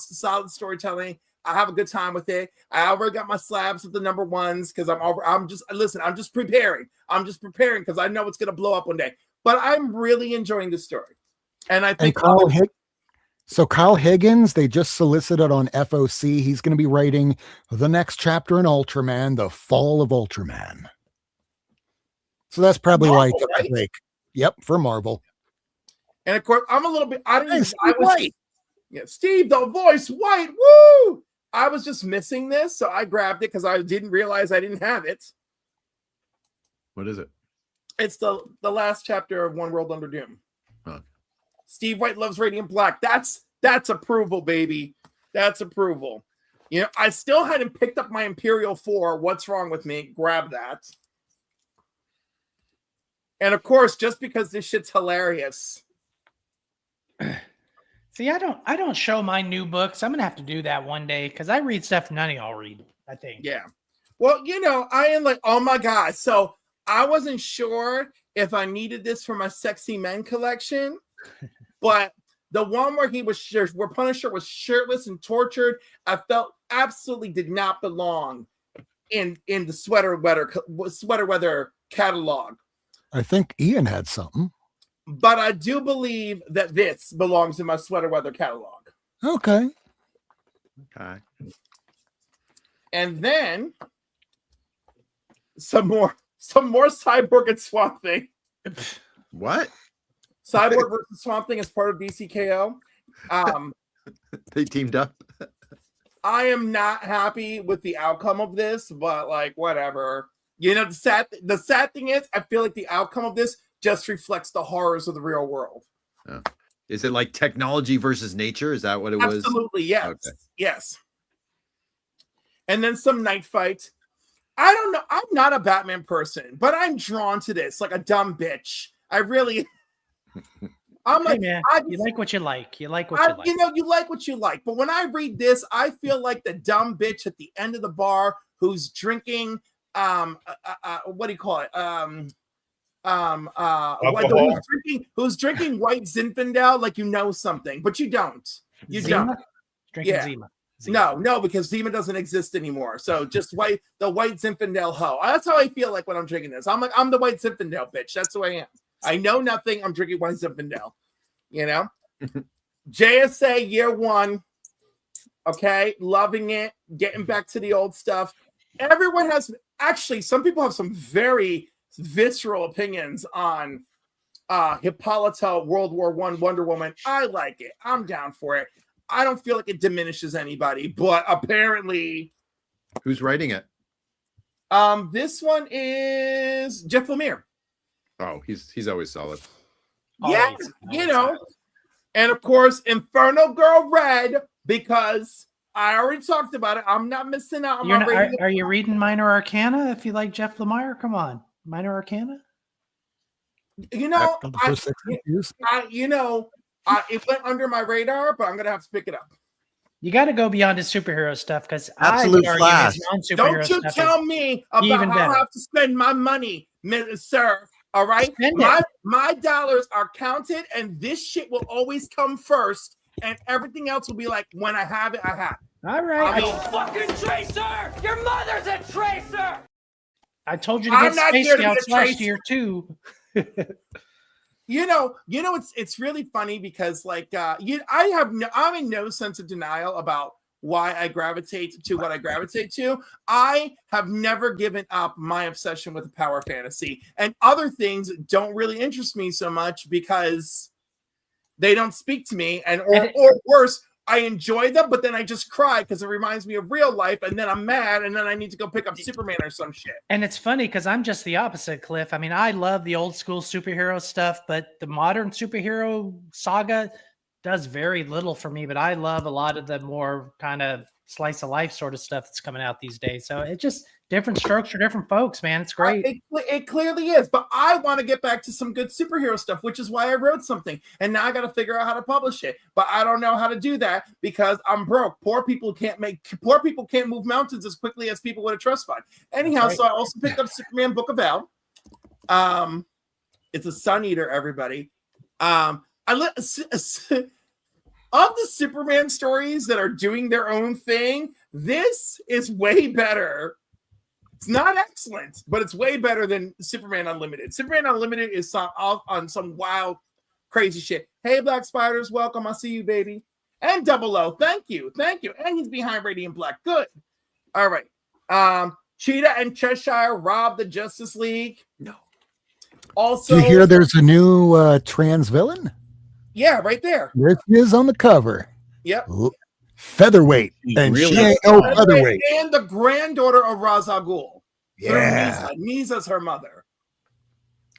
storytelling. I have a good time with it. I already got my slabs of the number 1s because I'm just preparing. I'm just preparing because I know it's going to blow up one day. But I'm really enjoying the story. And I think Kyle Higgins, they just solicited on FOC. He's going to be writing the next chapter in Ultraman, The Fall of Ultraman. So that's probably Marvel, why he took a break. Yep, for Marvel. And of course, I'm a little bit. Steve the voice White. Woo! I was just missing this, so I grabbed it because I didn't realize I didn't have it. What is it? It's the last chapter of One World Under Doom. Huh. Steve White loves Radiant Black. That's approval, baby. That's approval. You know, I still hadn't picked up my Imperial 4. What's wrong with me? Grab that. And of course, just because this shit's hilarious. See, I don't show my new books. I'm gonna have to do that one day because I read stuff none of y'all read, I think. Yeah. Well, you know, I am like, oh my God. So I wasn't sure if I needed this for my Sexy Men collection, but the one where where Punisher was shirtless and tortured, I felt absolutely did not belong in the sweater weather catalog. I think Ian had something. But I do believe that this belongs in my sweater weather catalog. Okay. And then some more Cyborg and Swamp Thing. What? Cyborg versus Swamp Thing is part of DCKO. They teamed up. I am not happy with the outcome of this, but like whatever. You know, the sad thing is, I feel like the outcome of this just reflects the horrors of the real world. Oh. Is it like technology versus nature? Is that what it was? Absolutely, yes. Okay. Yes. And then some Night Fight. I don't know. I'm not a Batman person, but I'm drawn to this like a dumb bitch. I really. I'm like, hey man, you like what you like. You like what you like. You know, you like what you like. But when I read this, I feel like the dumb bitch at the end of the bar who's drinking. What do you call it? Who's drinking white Zinfandel like you know something, but you don't. You Zima? don't. Drinking Yeah. Zima. No, because Zima doesn't exist anymore. So just the white Zinfandel hoe. That's how I feel like when I'm drinking this. I'm like, I'm the white Zinfandel bitch. That's who I am. I know nothing. I'm drinking white Zinfandel. You know? JSA year 1. Okay. Loving it. Getting back to the old stuff. Everyone has actually, some people have some very visceral opinions on Hippolyta World War I Wonder Woman. I like it. I'm down for it. I don't feel like it diminishes anybody, but apparently. Who's writing it? This one is Jeff Lemire. Oh, he's always solid. Yeah, you know. And of course, Infernal Girl Red, because I already talked about it. I'm not missing out on Are you reading Minor Arcana if you like Jeff Lemire? Come on. Minor Arcana? You know, The first 6 issues. it went under my radar, but I'm gonna have to pick it up. You got to go beyond his superhero stuff because Absolute Flash. non-superhero Don't you stuff tell is me about even how I better. have to spend my money, sir. All right, Spend it. my dollars are counted, and this shit will always come first, and everything else will be like when I have it, I have it. All right. I mean, Fucking tracer! Your mother's a tracer! I told you to I'm get not Space here to be a Scouts last tracer. year too. It's really funny because I'm in no sense of denial about why I gravitate to what I gravitate to. I have never given up my obsession with the power fantasy, and other things don't really interest me so much because they don't speak to me, or worse, I enjoy them, but then I just cry because it reminds me of real life, and then I'm mad, and then I need to go pick up Superman or some shit. And it's funny because I'm just the opposite, Cliff. I mean, I love the old school superhero stuff, but the modern superhero saga does very little for me. But I love a lot of the more kind of slice of life sort of stuff that's coming out these days. So it's just different strokes for different folks, man. It's great. It clearly is, but I want to get back to some good superhero stuff, which is why I wrote something, and now I got to figure out how to publish it. But I don't know how to do that because I'm broke. Poor people can't move mountains as quickly as people with a trust fund. Anyhow, right. So I also picked up Superman Book of El. It's a Sun Eater, everybody. Of the Superman stories that are doing their own thing, this is way better. It's not excellent, but it's way better than Superman Unlimited. Superman Unlimited is on some wild, crazy shit. Hey, Black Spiders, welcome. I see you, baby. And Double O, thank you. And he's behind Radiant Black. Good. All right. Cheetah and Cheshire robbed the Justice League. No. Also, Do you hear there's a new trans villain? Yeah, right there. There she is on the cover. Yep. Featherweight. And Really? she ain't no featherweight. And the granddaughter of Ra's al Ghul. Yeah. Misa's her mother.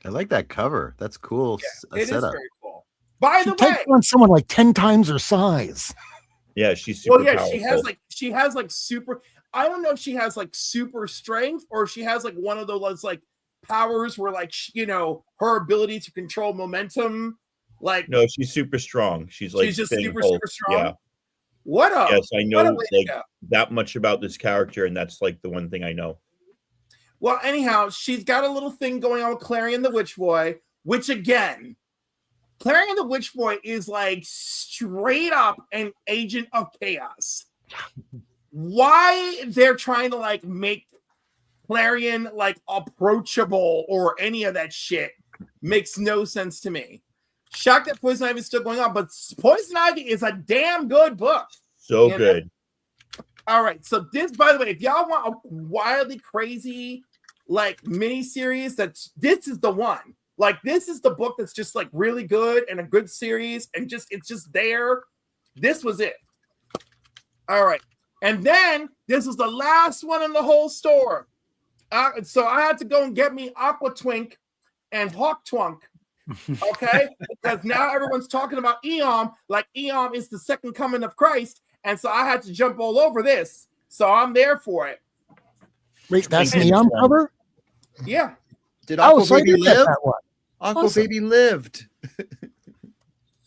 I like that cover. That's cool. It is Setup. very cool. By She the way, takes on someone like 10 times her size. Yeah, she's super powerful. she has like super. I don't know if she has like super strength or if she has like one of those like powers where like her ability to control momentum. Like No, she's super strong. She's just Finn super Hulk. strong. Yeah. What up? Yes, I know What a way to like go. that much about this character, and that's like the one thing I know. Well, anyhow, she's got a little thing going on with Clarion the Witch Boy, which again, Clarion the Witch Boy is like straight up an agent of chaos. Why they're trying to like make Clarion like approachable or any of that shit makes no sense to me. Shocked that Poison Ivy is still going on, but Poison Ivy is a damn good book. So Yeah. good. All right, so this, by the way, if y'all want a wildly crazy like mini series, this is the one. Like this is the book that's just like really good and a good series, and it's just there. This was it. All right, and then this was the last one in the whole store. So I had to go and get me Aqua Twink and Hawk Twunk. Okay, because now everyone's talking about Eom like Eom is the second coming of Christ, and so I had to jump all over this. So I'm there for it. Wait, that's the Neon cover? Yeah. Did Aqua so I Baby did get live? that one. Aqua Awesome. Baby lived.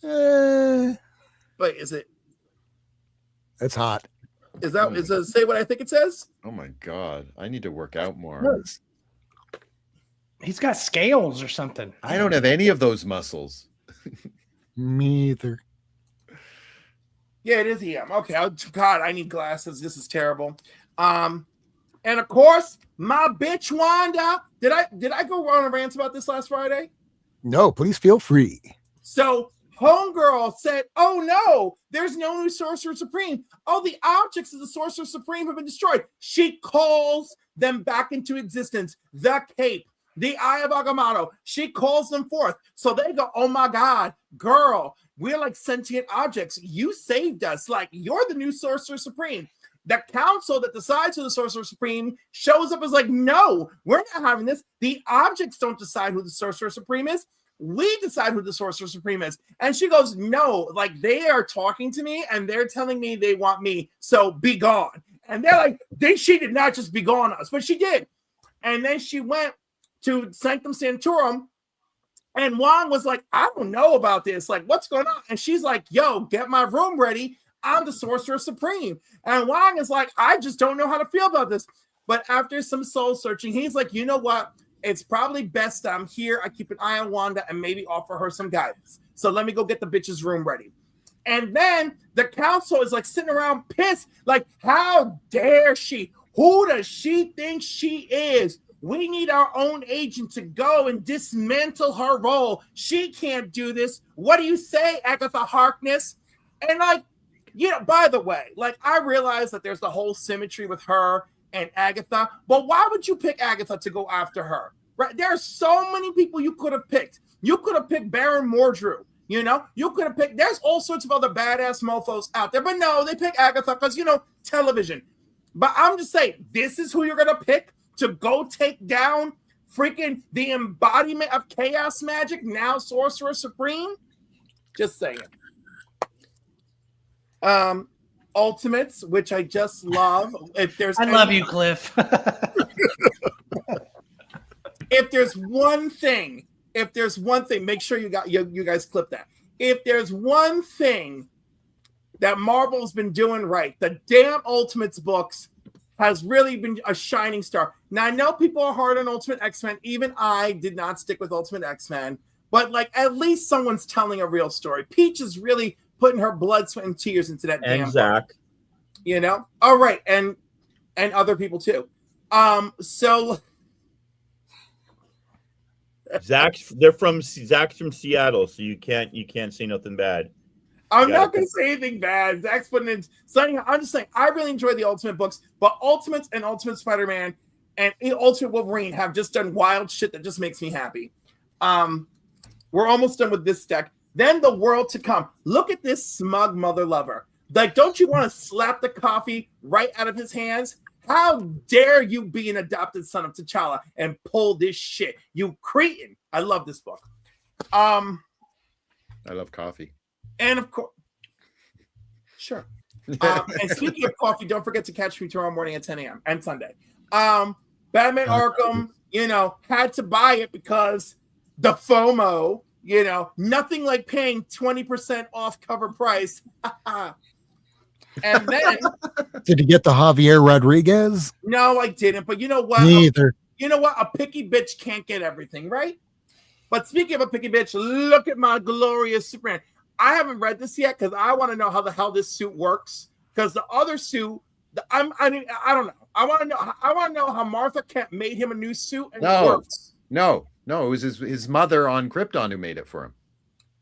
Wait, is it? It's hot. Is that? Is it say what I think it says? Oh my god, I need to work out more. Yes. He's got scales or something. I don't have any of those muscles. Me either. Yeah, it is EM. Okay. God, I need glasses. This is terrible. And of course, my bitch Wanda. Did I go on a rant about this last Friday? No, please feel free. So Homegirl said, "Oh no, there's no new Sorcerer Supreme. Oh, the objects of the Sorcerer Supreme have been destroyed." She calls them back into existence. The cape, the Eye of Agamotto. She calls them forth. So they go, "Oh my God, girl, we're like sentient objects. You saved us. Like you're the new Sorcerer Supreme." The council that decides who the Sorcerer Supreme shows up as like, "No, we're not having this. The objects don't decide who the Sorcerer Supreme is. We decide who the Sorcerer Supreme is." And she goes, "No, like they are talking to me and they're telling me they want me. So be gone." And they're like, she did not just be gone us, but she did. And then she went to Sanctum Sanctorum. And Wong was like, I don't know about this. Like, what's going on? And she's like, yo, get my room ready. I'm the Sorcerer Supreme. And Wong is like, I just don't know how to feel about this. But after some soul searching, he's like, you know what? It's probably best I'm here. I keep an eye on Wanda and maybe offer her some guidance. So let me go get the bitch's room ready. And then the council is like sitting around pissed. Like, how dare she? Who does she think she is? We need our own agent to go and dismantle her role. She can't do this. What do you say, Agatha Harkness? And like, you know, by the way, like I realize that there's the whole symmetry with her and Agatha, but why would you pick Agatha to go after her? Right? There are so many people you could have picked. You could have picked Baron Mordru. You know, you could have picked, there's all sorts of other badass mofos out there, but no, they pick Agatha because, you know, television. But I'm just saying, this is who you're going to pick to go take down freaking the embodiment of chaos magic, now Sorcerer Supreme? Just saying. Ultimates, which I just love. If there's love you, Cliff. If there's one thing, make sure you guys clip that. If there's one thing that Marvel's been doing right, the damn Ultimates books has really been a shining star. Now, I know people are hard on Ultimate X-Men. Even I did not stick with Ultimate X-Men. But, like, at least someone's telling a real story. Peach is really putting her blood, sweat, and tears into that damn book. Zach. You know? All right. And other people, too. So... Zach's from Seattle, so you can't say nothing bad. I'm not going to say anything bad. Zach's putting in something. I'm just saying I really enjoy the Ultimate books, but Ultimates and Ultimate Spider-Man and Ultimate Wolverine have just done wild shit that just makes me happy. We're almost done with this deck. Then the World to Come. Look at this smug mother lover. Like, don't you want to slap the coffee right out of his hands? How dare you be an adopted son of T'Challa and pull this shit? You cretin. I love this book. I love coffee. And of course, sure. And speaking of coffee, don't forget to catch me tomorrow morning at 10 a.m. and Sunday. Batman Arkham, you know, had to buy it because the FOMO, you know, nothing like paying 20% off cover price. And then, did you get the Javier Rodriguez? No, I didn't. But you know what? Neither. You know what? A picky bitch can't get everything, right? But speaking of a picky bitch, look at my glorious Superman. I haven't read this yet because I want to know how the hell this suit works. Because the other suit, I don't know. I want to know how Martha Kent made him a new suit and it works. No, it was his mother on Krypton who made it for him.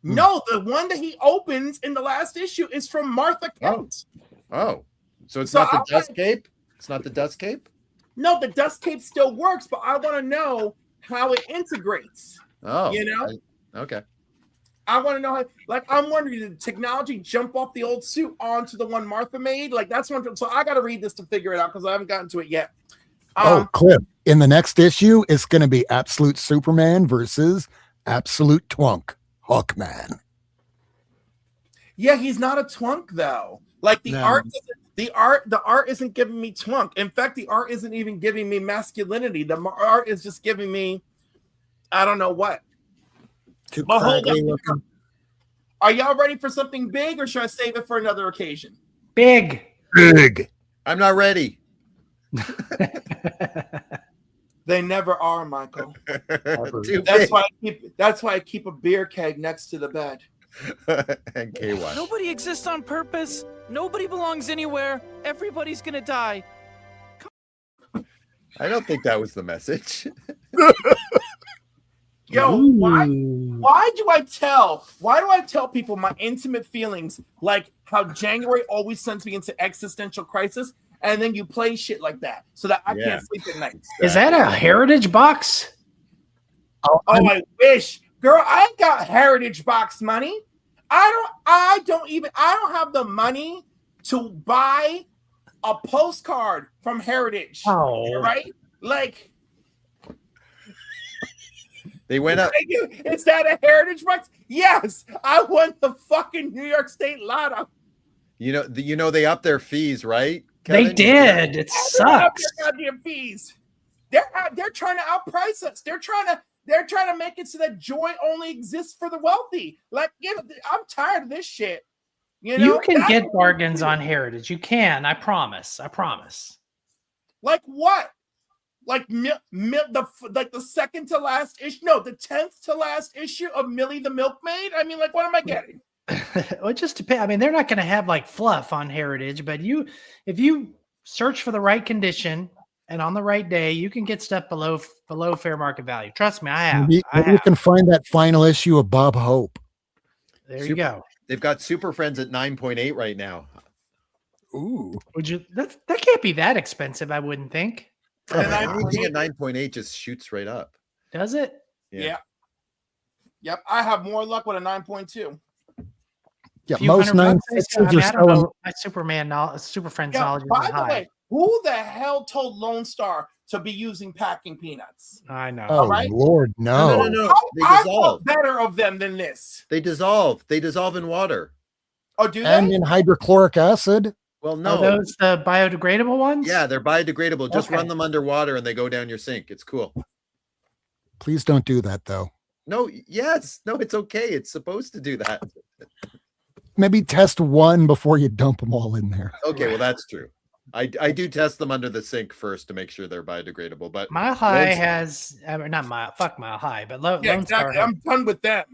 No, the one that he opens in the last issue is from Martha Kent. Oh. So it's not the dust cape? It's not the dust cape? No, the dust cape still works, but I want to know how it integrates. Oh. You know? Okay. I want to know how, like, I'm wondering, did technology jump off the old suit onto the one Martha made? Like, that's one. So I got to read this to figure it out because I haven't gotten to it yet. Clip. In the next issue, it's going to be Absolute Superman versus Absolute Twunk Hawkman. Yeah, he's not a twunk though. Like the art isn't giving me twunk. In fact, the art isn't even giving me masculinity. The art is just giving me, I don't know what. But hold on. Are y'all ready for something big, or should I save it for another occasion? Big. I'm not ready. They never are, Michael. That's why I keep a beer keg next to the bed. And KY. Nobody exists on purpose. Nobody belongs anywhere. Everybody's gonna die. I don't think that was the message. Yo, why do I tell people my intimate feelings, like how January always sends me into existential crisis, and then you play shit like that so that I can't sleep at night? Is that a Heritage box? Oh, I wish. Girl, I ain't got Heritage box money. I don't have the money to buy a postcard from Heritage. Oh. Right? Like, they went up. Is that a Heritage box? Yes, I won the fucking New York State Lotto. You know they upped their fees, right, Kevin? They did. It sucks. Goddamn fees. They're trying to outprice us. They're trying to make it so that joy only exists for the wealthy. Like, I'm tired of this shit. You can get bargains on Heritage. You can. I promise. Like what? Like the second to last issue? No, the 10th to last issue of Millie the Milkmaid. I mean, like, what am I getting? Well, it just depends. I mean, they're not going to have like fluff on Heritage, but if you search for the right condition and on the right day, you can get stuff below fair market value. Trust me, I have. Maybe you can find that final issue of Bob Hope. There you go. They've got Super Friends at 9.8 right now. Ooh, that can't be that expensive? I wouldn't think. And Anything at 9.8 just shoots right up. Does it? Yeah. Yep. I have more luck with a 9.2. Yeah, most 9.6s are selling. My Super Friends Yeah, knowledge is by the high. way, who the hell told Lone Star to be using packing peanuts? I know. Oh right? Lord, no! No. They I dissolve. thought better of them than this. They dissolve. They dissolve in water. Oh, do And they? in hydrochloric acid. Well, Are no. those the biodegradable ones? Yeah, they're biodegradable. Just Okay. run them underwater and they go down your sink. It's cool. Please don't do that, though. No, yes. No, it's okay. It's supposed to do that. Maybe test one before you dump them all in there. Okay, well, that's true. I do test them under the sink first to make sure they're biodegradable. But Mile High Lone- has not Mile High, but Yeah, Lone Star. exactly. I'm done with them.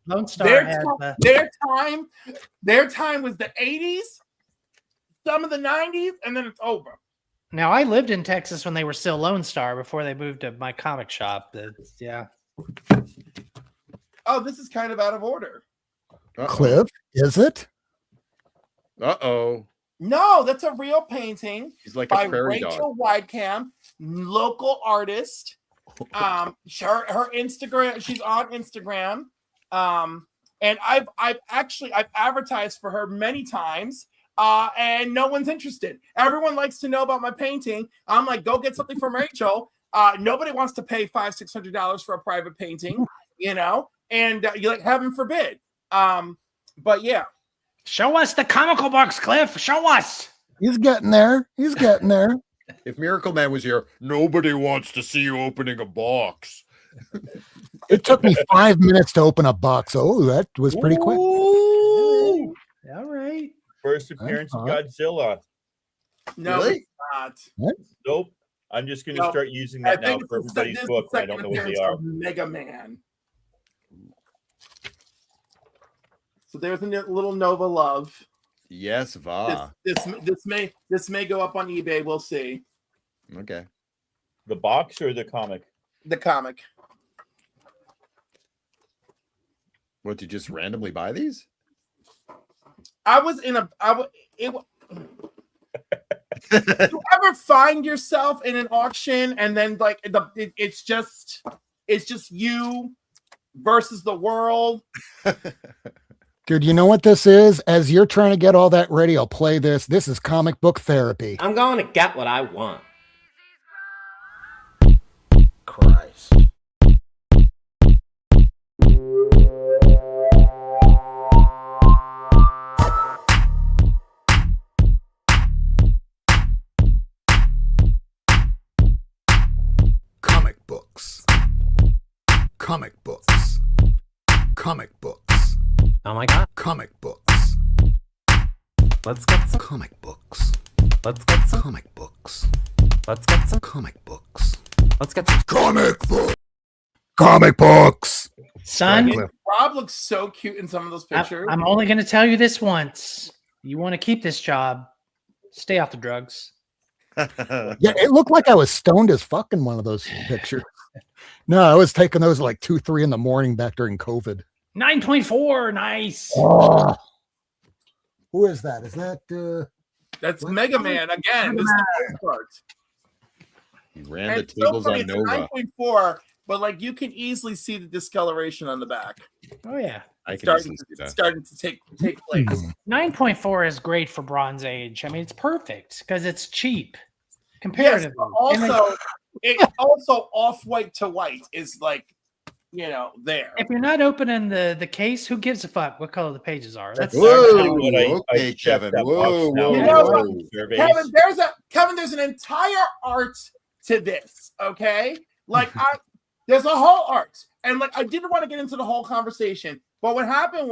Lone Star Their has their time was the 80s, some of the 90s, and then it's over. Now I lived in Texas when they were still Lone Star before they moved to my comic shop. Yeah. Oh, this is kind of out of order. Cliff, is it? Uh-oh. No, that's a real painting He's like by a prairie Rachel dog. Weidkamp, local artist. Her Instagram, she's on Instagram. And I've advertised for her many times. And no one's interested. Everyone likes to know about my painting. I'm like, go get something from Rachel. Nobody wants to pay $500-600 for a private painting, and you're like, heaven forbid. But yeah. Show us the comical books, Cliff. Show us. He's getting there. He's getting there. If Miracle Man was here, nobody wants to see you opening a box. It took me 5 minutes to open a box. Oh, that was pretty quick. Ooh. All right. First appearance of Uh-huh. Godzilla. No, Really? it's not. Nope. I'm just going to No, start using I that now think for it's the everybody's book. I don't know what they appearance are. of Mega Man. So there's a little Nova love. Yes, Va. This may go up on eBay. We'll see. Okay. The box or the comic? The comic. What, you just randomly buy these? You ever find yourself in an auction and then like it's just you versus the world? Dude, you know what this is? As you're trying to get all that ready, I'll play this. This is comic book therapy. I'm going to get what I want. Christ. Comic books. Comic books. Comic books. Oh my god. Comic books. Let's get some. Comic books. Let's get some. Comic books. Let's get some. Comic books. Let's get some. Comic books. Comic books. Son, Rob looks so cute in some of those pictures. I'm only going to tell you this once. You want to keep this job, stay off the drugs. Yeah, it looked like I was stoned as fuck in one of those pictures. No, I was taking those at like 2-3 in the morning back during COVID. 9.4, nice. Oh. Who is that? Is that That's Mega Man again. This is the best part. He ran And the it's so tables funny, on it's Nova. 9.4, but like you can easily see the discoloration on the back. Oh yeah. I can easily Starting, see that. starting to take place. 9.4 is great for Bronze Age. I mean, it's perfect because it's cheap Yes, comparatively. but And also off-white to white is like, there. if you're not opening the case, who gives a fuck what color the pages are? That's Whoa, what I okay, checked Kevin. that Whoa, box now. whoa, You know whoa. what? Surveys. Kevin, there's an entire art to this. Okay, like there's a whole art, and like I didn't want to get into the whole conversation, but what happened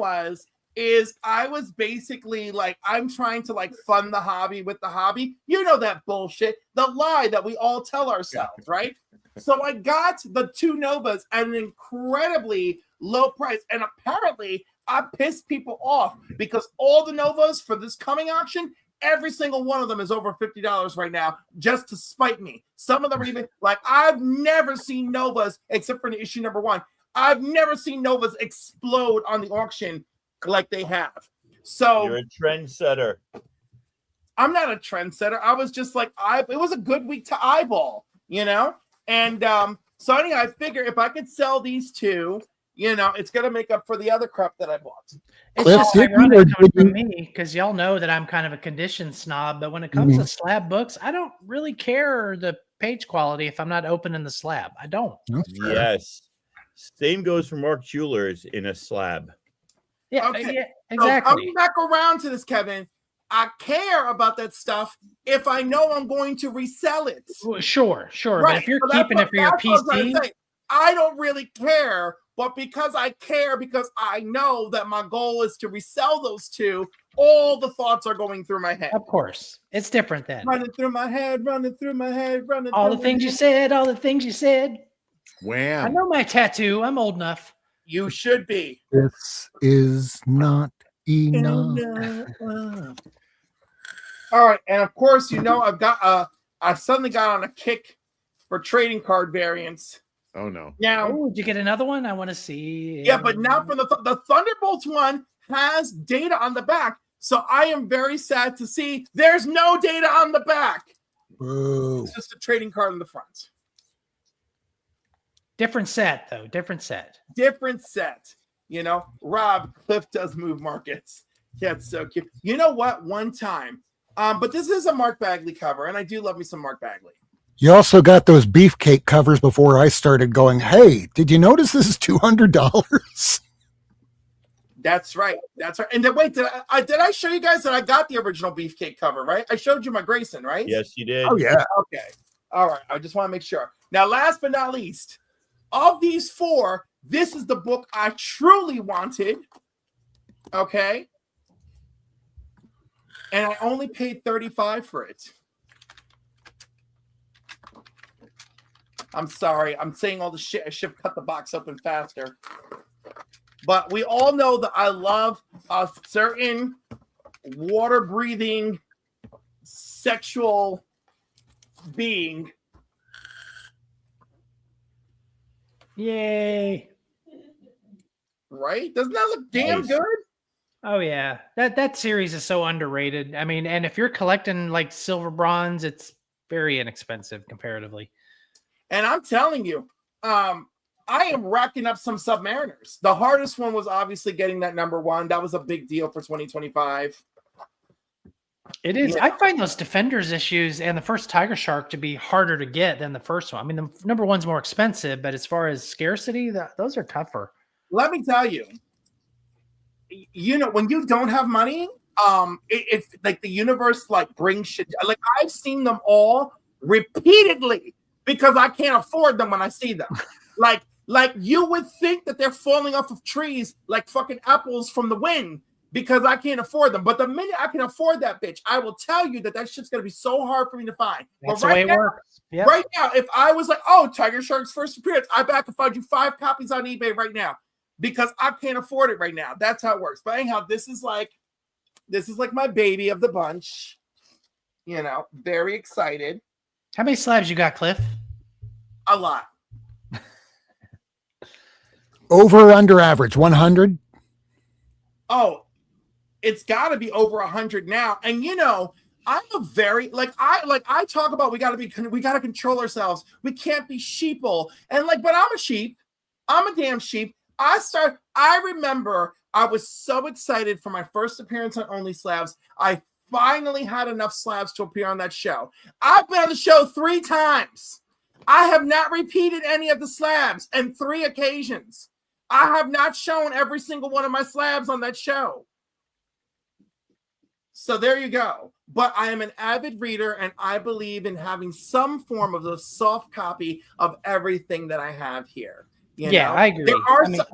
is I was basically like, I'm trying to like fund the hobby with the hobby. You know that bullshit, the lie that we all tell ourselves, right? So I got the 2 Novas at an incredibly low price, and apparently I pissed people off because all the Novas for this coming auction, every single one of them is over $50 right now, just to spite me. Some of them are even like, I've never seen Novas except for the issue number 1. I've never seen Novas explode on the auction like they have. So you're a trendsetter. I'm not a trendsetter. I was just like, it was a good week to eyeball, you know? And so anyway, I figure if I could sell these 2, you know, it's gonna make up for the other crap that I bought. It's just ironic for me because y'all know that I'm kind of a condition snob, but when it comes to slab books, I don't really care the page quality if I'm not opening the slab. I don't. Yes. Same goes for Mark Jewelers in a slab. Yeah, okay. Yeah, exactly. So coming back around to this, Kevin, I care about that stuff if I know I'm going to resell it. Well, sure. Right. But if you're keeping it for your PC, I don't really care. But because I care, because I know that my goal is to resell those 2, all the thoughts are going through my head. Of course. It's different then. Running through my head. All the things you said. Wham. I know my tattoo. I'm old enough. You should be. This is not enough. All right, and of course, you know, I suddenly got on a kick for trading card variants. Oh no! Now, did you get another one? I want to see. Yeah, but now for the Thunderbolts one has data on the back, so I am very sad to see there's no data on the back. Boo. It's just a trading card on the front. Different set, though. Different set. You know, Rob, Cliff does move markets. Yeah, it's so cute. You know what? One time, but this is a Mark Bagley cover, and I do love me some Mark Bagley. You also got those beefcake covers before I started going, hey, did you notice this is $200? That's right. And then wait, did I show you guys that I got the original beefcake cover, right? I showed you my Grayson, right? Yes, you did. Oh, yeah. Okay. All right. I just want to make sure. Now, last but not least, of these 4, this is the book I truly wanted. Okay. And I only paid $35 for it. I'm sorry. I'm saying all the shit. I should have cut the box open faster. But we all know that I love a certain water-breathing sexual being. Yay. Right? Doesn't that look damn good? Oh yeah. That series is so underrated. I mean, and if you're collecting like silver bronze, it's very inexpensive comparatively. And I'm telling you, I am racking up some Submariners. The hardest one was obviously getting that number 1. That was a big deal for 2025. It is. Yeah. I find those Defenders issues and the first Tiger Shark to be harder to get than the first one. I mean, the number 1's more expensive, but as far as scarcity, those are tougher. Let me tell you, you know, when you don't have money, it's like the universe like brings shit. Like I've seen them all repeatedly because I can't afford them when I see them. Like you would think that they're falling off of trees like fucking apples from the wind because I can't afford them. But the minute I can afford that bitch, I will tell you that shit's going to be so hard for me to find. That's but the way it works. Yep. Right now, if I was like, oh, Tiger Shark's first appearance, I bet I could find you 5 copies on eBay right now because I can't afford it right now. That's how it works. But anyhow, this is like my baby of the bunch. You know, very excited. How many slabs you got, Cliff? A lot. Over or under average, 100? Oh, it's got to be over 100 now. And you know, I'm a very I talk about we got to control ourselves. We can't be sheeple. And but I'm a sheep. I'm a damn sheep. I remember I was so excited for my first appearance on Only Slabs. I finally had enough slabs to appear on that show. I've been on the show 3 times. I have not repeated any of the slabs on 3 occasions. I have not shown every single one of my slabs on that show. So there you go. but I am an avid reader, and I believe in having some form of the soft copy of everything that I have here. You know? I agree.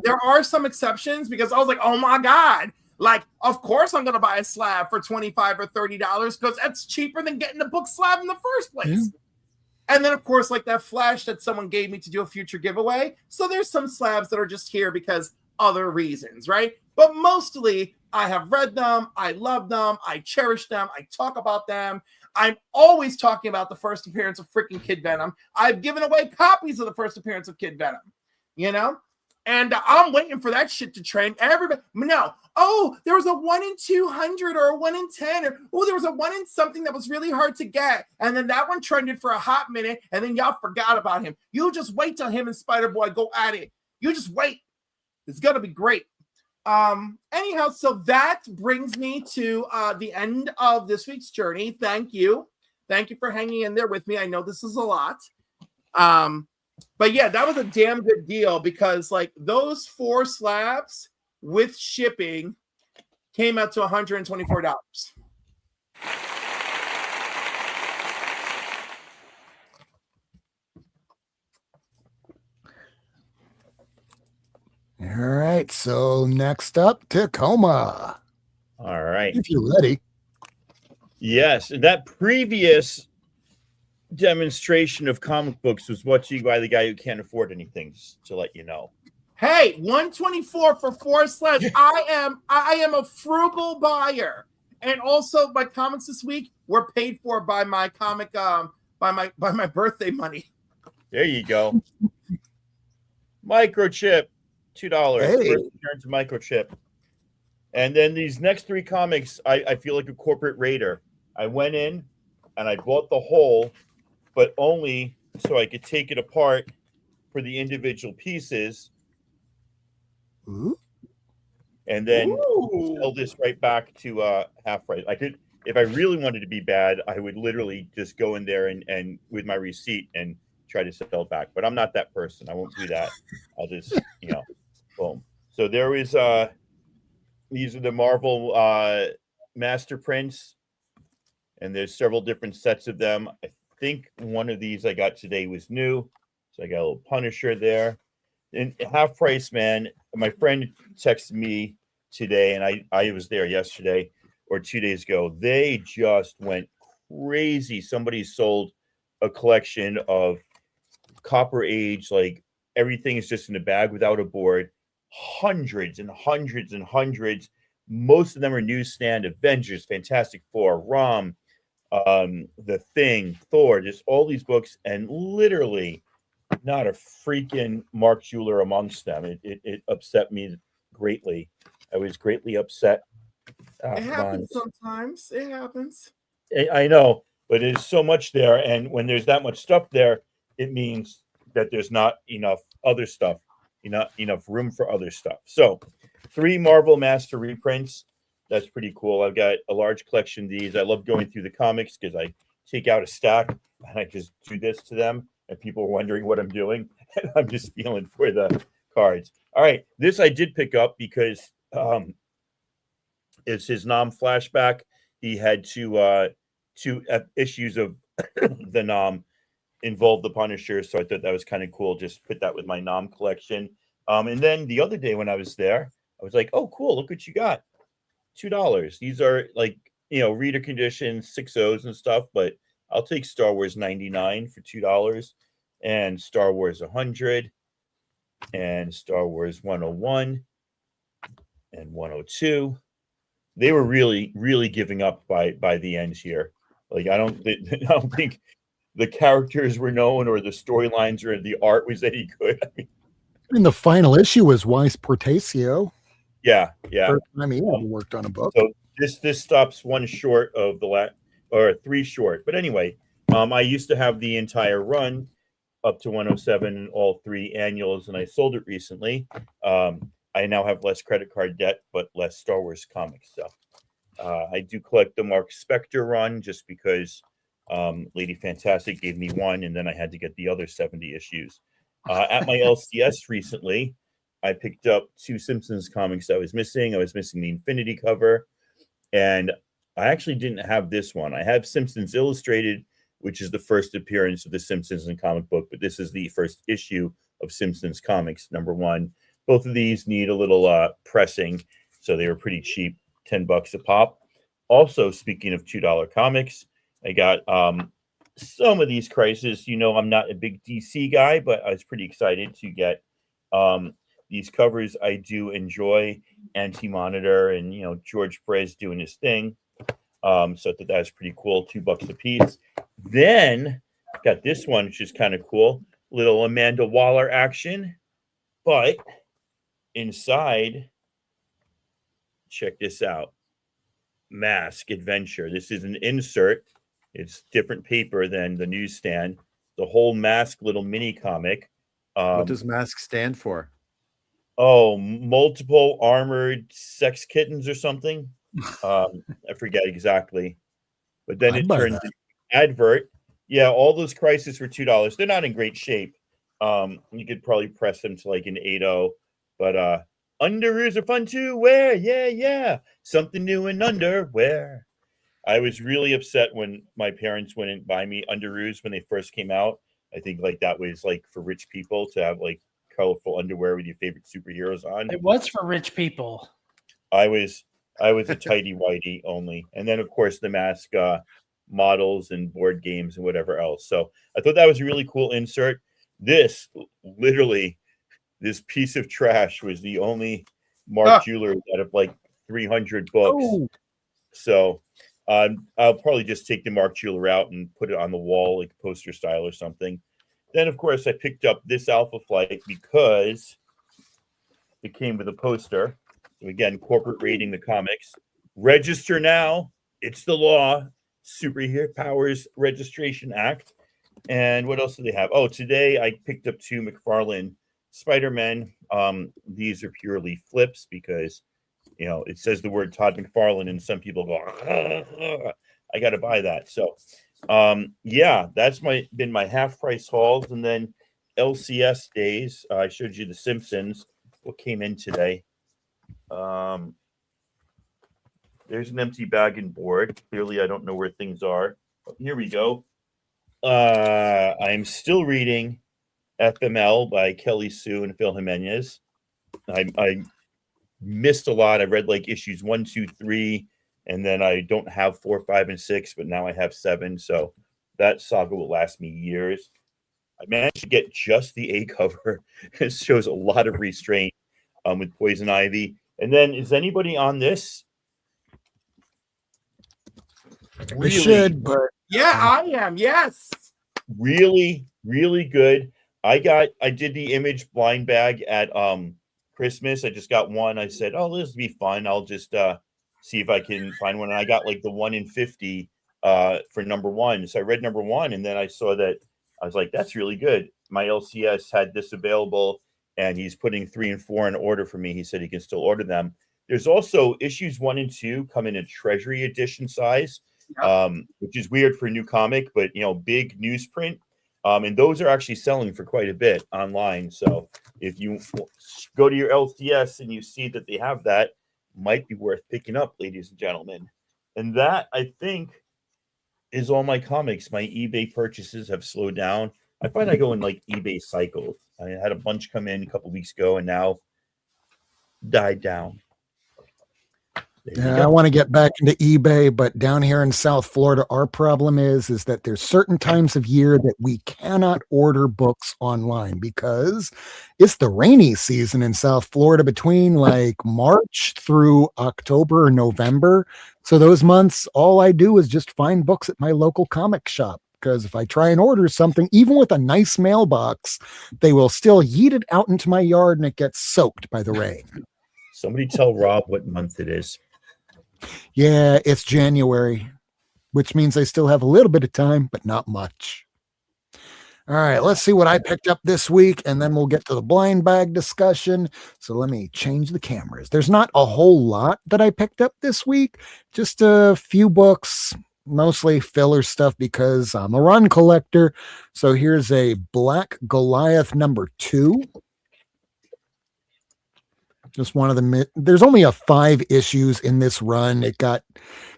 There are some exceptions, because I was like, oh my God, like, of course I'm going to buy a slab for $25 or $30 because that's cheaper than getting the book slab in the first place. Yeah. And then, of course, like that flash that someone gave me to do a future giveaway. So there's some slabs that are just here because other reasons, right? But mostly I have read them. I love them. I cherish them. I talk about them. I'm always talking about the first appearance of freaking Kid Venom. I've given away copies of the first appearance of Kid Venom, you know? And I'm waiting for that shit to trend. Everybody, no. Oh, there was a 1 in 200 or a 1 in 10. Or, oh, there was a 1 in something that was really hard to get. And then that one trended for a hot minute. And then y'all forgot about him. You just wait till him and Spider-Boy go at it. You just wait. It's going to be great. Anyhow, so that brings me to the end of this week's journey. Thank you. Thank you for hanging in there with me. I know this is a lot. But yeah, that was a damn good deal, because like those 4 slabs with shipping came out to $124. All right. So next up, Tacoma. All right. If you're ready. Yes. That previous demonstration of comic books was watching by the guy who can't afford anything, just to let you know. Hey, 124 for 4 slabs. I am a frugal buyer. And also my comics this week were paid for by my comic by my birthday money. There you go. Microchip, $2. Hey. First return to Microchip. And then these next 3 comics, I feel like a corporate raider. I went in and I bought the whole, but only so I could take it apart for the individual pieces. Ooh. And then sell this right back to half price. I could, if I really wanted to be bad, I would literally just go in there and with my receipt and try to sell it back. But I'm not that person. I won't do that. I'll just, boom. So there is these are the Marvel master prints, and there's several different sets of them. I think one of these I got today was new, so I got a little Punisher there. And half price, man. My friend texted me today, and I was there yesterday or 2 days ago. They just went crazy. Somebody sold a collection of Copper Age, like everything is just in a bag without a board. Hundreds and hundreds and hundreds. Most of them are newsstand. Avengers, Fantastic Four, ROM, The Thing, Thor, just all these books, and literally not a freaking Mark Jeweler amongst them. It upset me greatly. I was greatly upset. It happens sometimes. It happens. I know, but there's so much there, and when there's that much stuff there, it means that there's not enough other stuff, enough room for other stuff. So 3 Marvel Master reprints. That's pretty cool. I've got a large collection of these. I love going through the comics because I take out a stack and I just do this to them, and people are wondering what I'm doing. And I'm just feeling for the cards. All right, this I did pick up because it's his Nom flashback. He had 2 issues of the Nom involved the Punisher, so I thought that was kind of cool. Just put that with my Nom collection. And then the other day when I was there, I was like, oh, cool, look what you got. $2. These are like, reader condition 6.0s and stuff, but I'll take Star Wars 99 for $2, and Star Wars 100, and Star Wars 101, and 102. They were really, really giving up by the end here. Like, I don't think the characters were known or the storylines or the art was any good. I mean, the final issue was Weiss Portacio. Yeah. First time he ever worked on a book. So this stops 1 short of the last, or 3 short. But anyway, I used to have the entire run up to 107, all 3 annuals, and I sold it recently. I now have less credit card debt, but less Star Wars comics stuff. I do collect the Mark Spector run just because Lady Fantastic gave me 1, and then I had to get the other 70 issues. At my LCS recently, I picked up 2 Simpsons comics I was missing. I was missing the Infinity cover, and I actually didn't have this one. I have Simpsons Illustrated, which is the first appearance of the Simpsons in comic book, but this is the first issue of Simpsons Comics, #1. Both of these need a little pressing, so they were pretty cheap, $10 a pop. Also, speaking of $2 comics, I got some of these Crisis. You know, I'm not a big DC guy, but I was pretty excited to get these covers. I do enjoy Anti-Monitor and, you know, George Perez doing his thing. So I thought that was pretty cool, $2 a piece. Then got this one, which is kind of cool, little Amanda Waller action, but inside, check this out, Mask Adventure. This is an insert. It's different paper than the newsstand. The whole Mask little mini comic. What does Mask stand for? Oh, multiple armored sex kittens or something. I forget exactly, but then it turns into advert. Yeah, all those Crisis were $2. They're not in great shape. You could probably press them to like an 8.0, but underoos are fun to wear. Yeah, something new in underwear. I was really upset when my parents wouldn't buy me underoos when they first came out. I think like that was like for rich people to have like colorful underwear with your favorite superheroes on. It was for rich people. I was a tidy whitey only, and then of course the Mask models and board games and whatever else. So I thought that was a really cool insert. This piece of trash was the only Mark Jeweler out of like 300 books. Oh. So I'll probably just take the Mark Jeweler out and put it on the wall like poster style or something. Then of course I picked up this Alpha Flight because it came with a poster. So again, corporate rating the comics. Register now. It's the law. Superhero Powers Registration Act. And what else do they have? Oh, today I picked up 2 McFarlane Spider-Men. These are purely flips because, you know, it says the word Todd McFarlane and some people go, I got to buy that. So, yeah, that's been my half price hauls. And then LCS days. I showed you the Simpsons. What came in today? There's an empty bag and board. Clearly, I don't know where things are. But here we go. I'm still reading FML by Kelly Sue and Phil Jimenez. I missed a lot. I read like issues 1, 2, 3, and then I don't have 4, 5, and 6, but now I have 7. So that saga will last me years. I managed to get just the A cover. It shows a lot of restraint with Poison Ivy. And then is anybody on this? We should, but yeah, I am. Yes, really, really good. I did the Image blind bag at Christmas. I just got one. I said, "Oh, this will be fun. I'll just see if I can find one." And I got like the 1 in 50 for #1. So I read #1, and then I saw that. I was like, "That's really good." My LCS had this available, and he's putting 3 and 4 in order for me. He said he can still order them. There's also issues 1 and 2 come in a Treasury edition size. Which is weird for a new comic, but you know, big newsprint. And those are actually selling for quite a bit online. So if you go to your LCS and you see that they have that, might be worth picking up, ladies and gentlemen. And that, I think, is all my comics. My eBay purchases have slowed down. I find I go in like eBay cycles. I had a bunch come in a couple weeks ago and now died down. Yeah, I want to get back into eBay, but down here in South Florida, our problem is that there's certain times of year that we cannot order books online because it's the rainy season in South Florida between like March through October or November. So those months, all I do is just find books at my local comic shop. Because if I try and order something, even with a nice mailbox, they will still yeet it out into my yard and it gets soaked by the rain. Somebody tell Rob what month it is. Yeah, it's January, which means I still have a little bit of time, but not much. All right, let's see what I picked up this week, and then we'll get to the blind bag discussion. So let me change the cameras. There's not a whole lot that I picked up this week, just a few books, mostly filler stuff because I'm a run collector. So here's a Black Goliath #2. Just one of the. There's only a 5 issues in this run. It got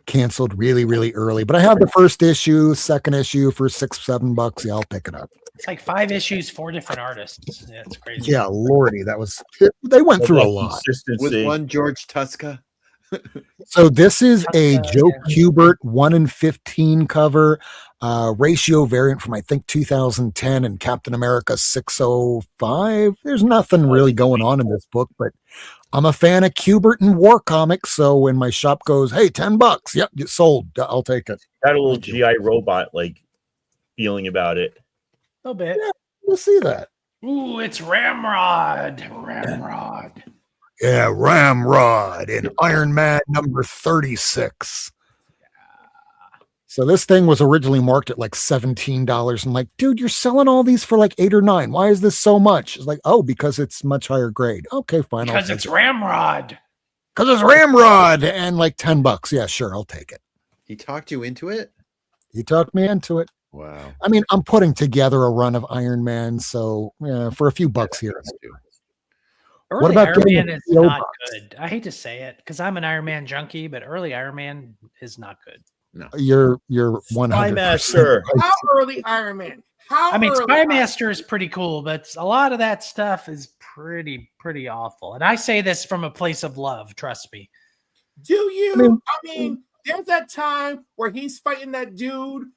canceled really, really early. But I have the first issue, second issue for $6-7. Yeah, I'll pick it up. It's like 5 issues, 4 different artists. Yeah, it's crazy. Yeah, Lordy, that was. They went through a lot. With one George Tuska. So this is a Joe Kubert 1 in 15 cover, ratio variant from I think 2010 and Captain America 605. There's nothing really going on in this book, but I'm a fan of Kubert and war comics. So when my shop goes, hey, $10, yep, get sold. I'll take it. Got a little GI robot like feeling about it. A little bit. Yeah, we'll see that. Ooh, it's Ramrod. Ramrod. Yeah, Ramrod in Iron Man number 36. So this thing was originally marked at like $17. I'm like, dude, you're selling all these for like 8 or 9. Why is this so much? It's like, oh, because it's much higher grade. Okay, fine. Because it's Ramrod. Because it's Ramrod and like $10. Yeah, sure, I'll take it. He talked you into it? He talked me into it. Wow. I mean, I'm putting together a run of Iron Man, so yeah, for a few bucks here. Early What about Iron getting Man a is PO not box? good. I hate to say it because I'm an Iron Man junkie, but early Iron Man is not good. No. You're 100%. Master. How early Iron Man? How I mean, early Spy Master is pretty cool, but a lot of that stuff is pretty awful. And I say this from a place of love. Trust me. Do you? I mean- I mean, there's that time where he's fighting that dude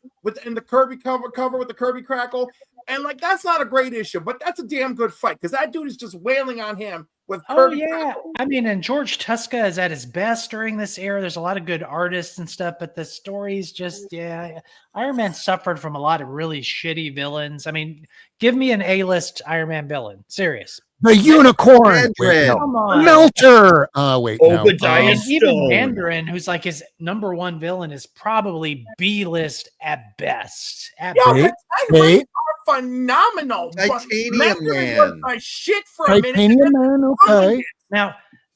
in the Kirby cover with the Kirby crackle, and like that's not a great issue, but that's a damn good fight because that dude is just wailing on him with Oh Kirby. yeah, crackle. I mean, and George Tuska is at his best during this era. There's a lot of good artists and stuff, but the stories just Iron Man suffered from a lot of really shitty villains. I mean, give me an A-list Iron Man villain, serious. The unicorn. Mandarin. Wait, Come no. on. Melter. Wait, no. Obadiah And even Stone. Mandarin, who's like his number 1 villain, is probably B-list at best. At Yo, Wait, the Mandarins wait. are phenomenal. but Titanium Mandarin Man. was my shit for a minute. Titanium Man. Okay. Now,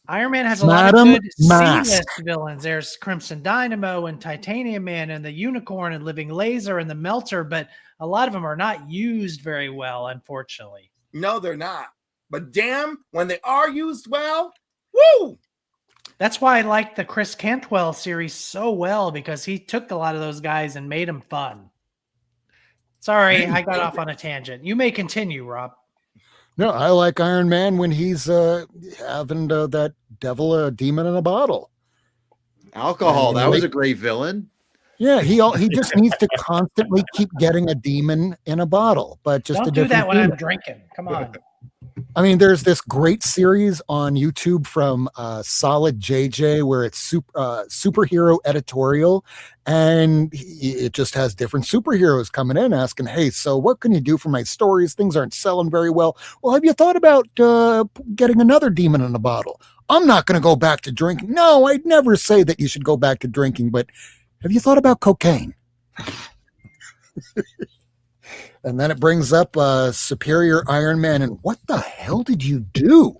Iron Man has a lot Madam of good Mask. C-list villains. There's Crimson Dynamo and Titanium Man and the Unicorn and Living Laser and the Melter, but a lot of them are not used very well, unfortunately. No, they're not. But damn, when they are used well, woo! That's why I like the Chris Cantwell series so well, because he took a lot of those guys and made them fun. Sorry, I got off on a tangent. You may continue, Rob. No, I like Iron Man when he's having that devil demon in a bottle. Alcohol. That was a great villain. Yeah, he just needs to constantly keep getting a demon in a bottle, but just Don't a do different that when demon. I'm drinking. Come on. I mean, there's this great series on YouTube from Solid JJ where it's superhero editorial, and it just has different superheroes coming in asking, "Hey, so what can you do for my stories? Things aren't selling very well. Well, have you thought about getting another demon in a bottle? I'm not going to go back to drinking. No, I'd never say that you should go back to drinking, but have you thought about cocaine?" And then it brings up Superior Iron Man. And what the hell did you do?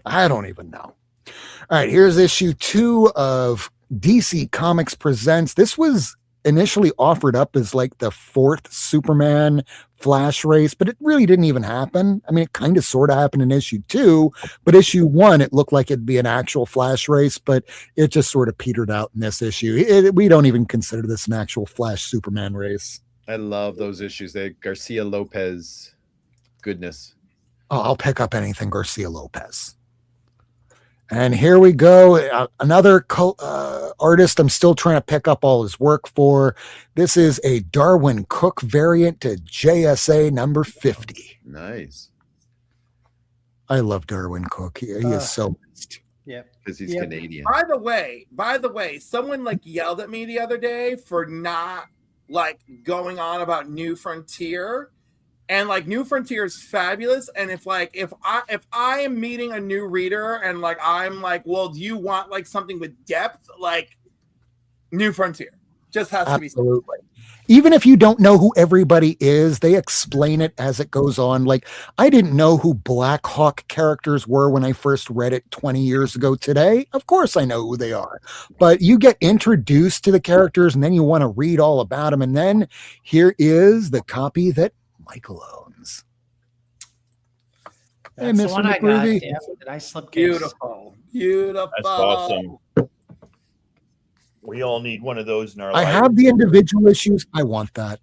I don't even know. All right, here's issue 2 of DC Comics Presents. This was initially offered up as like the 4th Superman Flash race, but it really didn't even happen. I mean, it kind of sort of happened in issue 2, but issue 1, it looked like it'd be an actual Flash race, but it just sort of petered out in this issue. We don't even consider this an actual Flash Superman race. I love those issues. They Garcia Lopez goodness. Oh, I'll pick up anything Garcia Lopez. And here we go. Another artist I'm still trying to pick up all his work for. This is a Darwin Cook variant to JSA number 50. Nice. I love Darwin Cook. He is so missed. Yeah. Because he's Canadian. By the way, someone like yelled at me the other day for not like going on about New Frontier, and like New Frontier is fabulous. And if I am meeting a new reader and like I'm like, well, do you want like something with depth? Like New Frontier just has to be. Absolutely. Even if you don't know who everybody is, they explain it as it goes on. Like, I didn't know who Black Hawk characters were when I first read it 20 years ago today. Of course I know who they are. But you get introduced to the characters and then you want to read all about them. And then here is the copy that Michael owns. Hey, That's the Mr. one I got. McGreevy. Yeah, the nice slipcase. Beautiful. Beautiful. That's awesome. We all need one of those in our I lives. have the individual issues. I want that.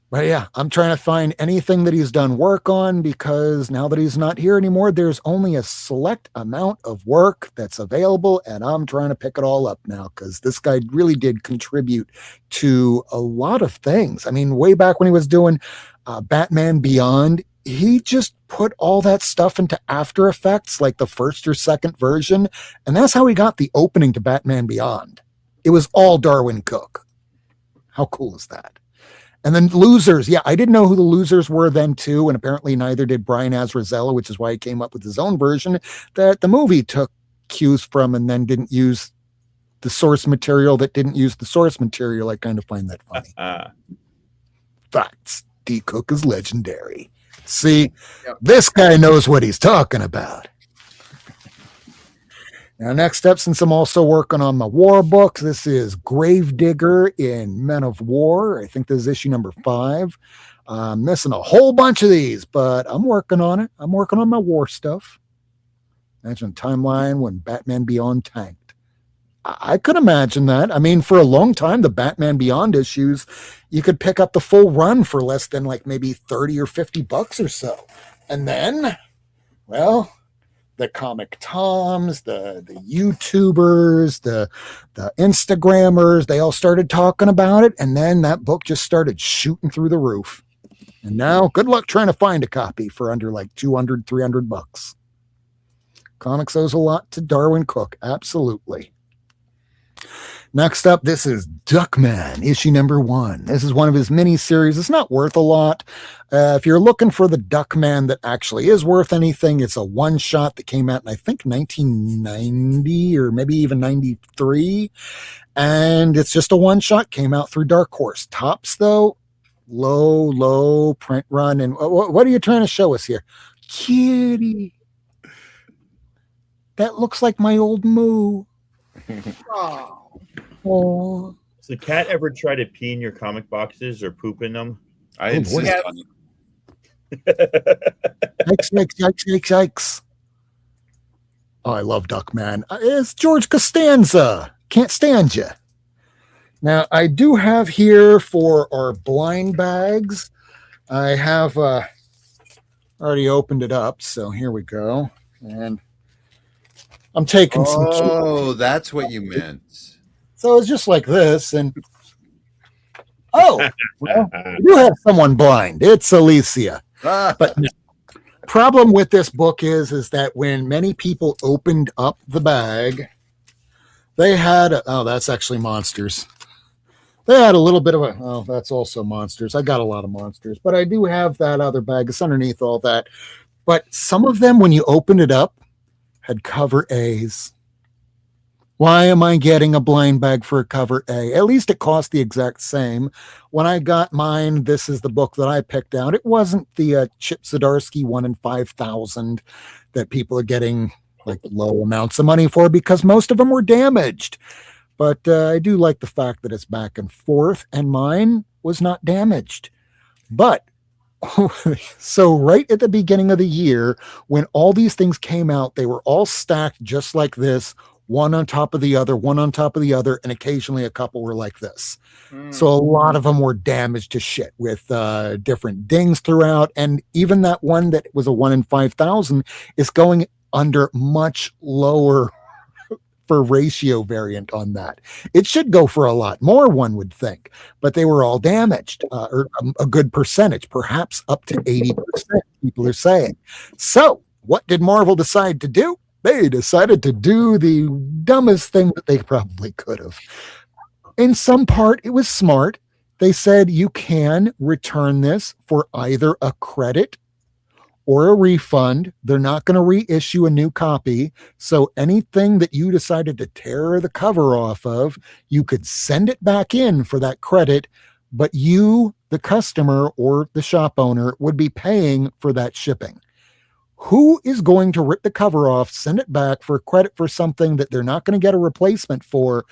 But yeah, I'm trying to find anything that he's done work on, because now that he's not here anymore, there's only a select amount of work that's available, and I'm trying to pick it all up now, because this guy really did contribute to a lot of things. I mean, way back when he was doing Batman Beyond, he just put all that stuff into After Effects, like the first or second version, and that's how he got the opening to Batman Beyond. It was all Darwin Cook. How cool is that? And then Losers. Yeah, I didn't know who the Losers were then too, and apparently neither did Brian Azzarello, which is why he came up with his own version that the movie took cues from and then didn't use the source material that didn't use the source material. I kind of find that funny. Facts. D. Cook is legendary. See, This guy knows what he's talking about. Now, next up, since I'm also working on my war books, this is Gravedigger in Men of War. I think this is issue number 5. I'm missing a whole bunch of these, but I'm working on it. I'm working on my war stuff. Imagine a timeline when Batman Beyond tanked. I could imagine that. I mean, for a long time, the Batman Beyond issues, you could pick up the full run for less than like maybe 30 or 50 bucks or so. And then, well, the Comic Toms, the YouTubers, the Instagrammers, they all started talking about it. And then that book just started shooting through the roof. And now good luck trying to find a copy for under like 200, 300 bucks. Comics owes a lot to Darwin Cook. Absolutely. Next up, this is Duckman, issue number 1. This is one of his mini-series. It's not worth a lot. If you're looking for the Duckman that actually is worth anything, it's a one-shot that came out in, I think, 1990 or maybe even 93. And it's just a one-shot, came out through Dark Horse. Tops, though, low print run. And what are you trying to show us here? Kitty. That looks like my old moo. Oh. Does the cat ever try to pee in your comic boxes or poop in them? I insist on it. Yikes. Oh, I love Duckman. It's George Costanza. Can't stand you. Now, I do have here for our blind bags, I have already opened it up, so here we go. And I'm taking some. Oh, that's what you meant. So it's just like this, and well, you have someone blind. It's Alicia. But no. Problem with this book is that when many people opened up the bag, they had that's actually monsters. They had a little bit of that's also monsters. I got a lot of monsters, but I do have that other bag. It's underneath all that. But some of them, when you open it up, had cover A's. Why am I getting a blind bag for a cover A? At least it cost the exact same. When I got mine, this is the book that I picked out. It wasn't the Chip Zdarsky 1 in 5,000 that people are getting like low amounts of money for, because most of them were damaged. But I do like the fact that it's back and forth, and mine was not damaged. But so right at the beginning of the year, when all these things came out, they were all stacked just like this, one on top of the other, one on top of the other, and occasionally a couple were like this. So a lot of them were damaged to shit with different dings throughout, and even that one that was a 1 in 5,000 is going under much lower for ratio variant on that. It should go for a lot more, one would think, but they were all damaged, or a good percentage, perhaps up to 80%, people are saying. So what did Marvel decide to do? They decided to do the dumbest thing that they probably could have. In some part, it was smart. They said you can return this for either a credit or a refund. They're not going to reissue a new copy. So anything that you decided to tear the cover off of, you could send it back in for that credit, but you, the customer or the shop owner, would be paying for that shipping. Who is going to rip the cover off, send it back for credit for something that they're not going to get a replacement for?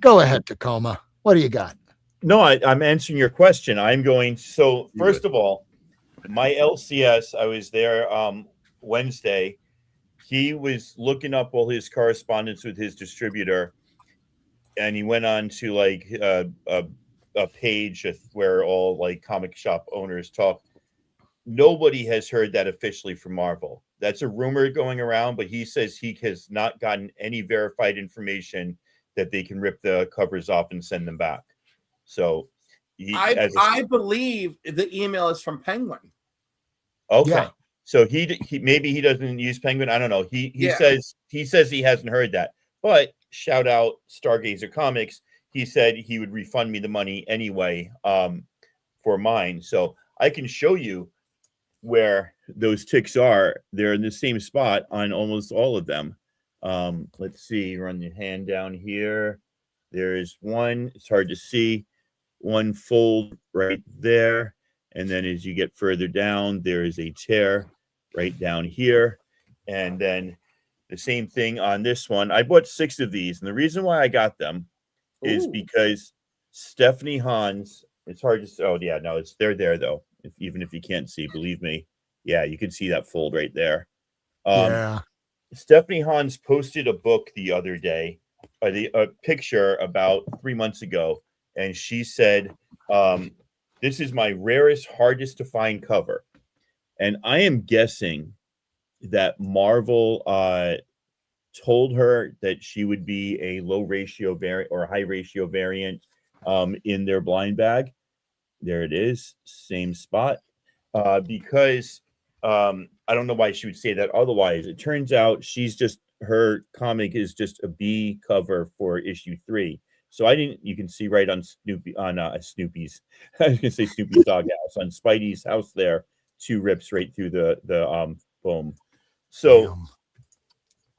Go ahead, Tacoma. What do you got? No, I'm answering your question. I'm going. So first of all, my LCS, I was there Wednesday. He was looking up all his correspondence with his distributor, and he went on to like a page where all like comic shop owners talk. Nobody has heard that officially from Marvel. That's a rumor going around, but he says he has not gotten any verified information that they can rip the covers off and send them back. So I believe the email is from Penguin. Okay. Yeah. So he maybe he doesn't use Penguin. I don't know. He Yeah. says he hasn't heard that. But shout out Stargazer Comics. He said he would refund me the money anyway for mine. So I can show you where those ticks are. They're in the same spot on almost all of them. Let's see, run your hand down here. There's one, it's hard to see, one fold right there. And then as you get further down, there is a tear right down here. And then the same thing on this one. I bought 6 of these. And the reason why I got them is because Stephanie Hans, it's hard to see. Oh, yeah, no, they're there, though. Even if you can't see, believe me. Yeah, you can see that fold right there. Yeah. Stephanie Hans posted a book the other day, a picture about 3 months ago. And she said, this is my rarest, hardest to find cover. And I am guessing that Marvel told her that she would be a low ratio variant or high ratio variant in their blind bag. There it is, same spot. Because I don't know why she would say that otherwise. It turns out her comic is just a B cover for issue 3. So you can see right on Snoopy's, I was gonna say Snoopy's doghouse, on Spidey's house there, 2 rips right through the boom. So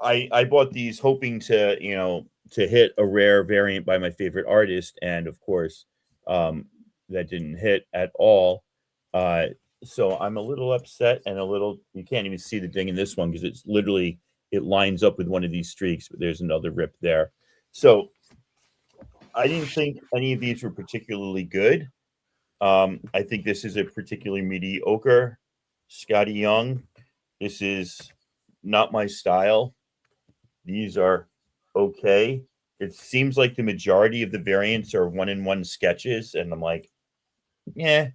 I bought these hoping to hit a rare variant by my favorite artist, and of course that didn't hit at all. So I'm a little upset and you can't even see the ding in this one because it lines up with one of these streaks, but there's another rip there. So I didn't think any of these were particularly good. I think this is a particularly mediocre Scotty Young. This is not my style. These are okay. It seems like the majority of the variants are 1-in-1 sketches, and I'm like, yeah,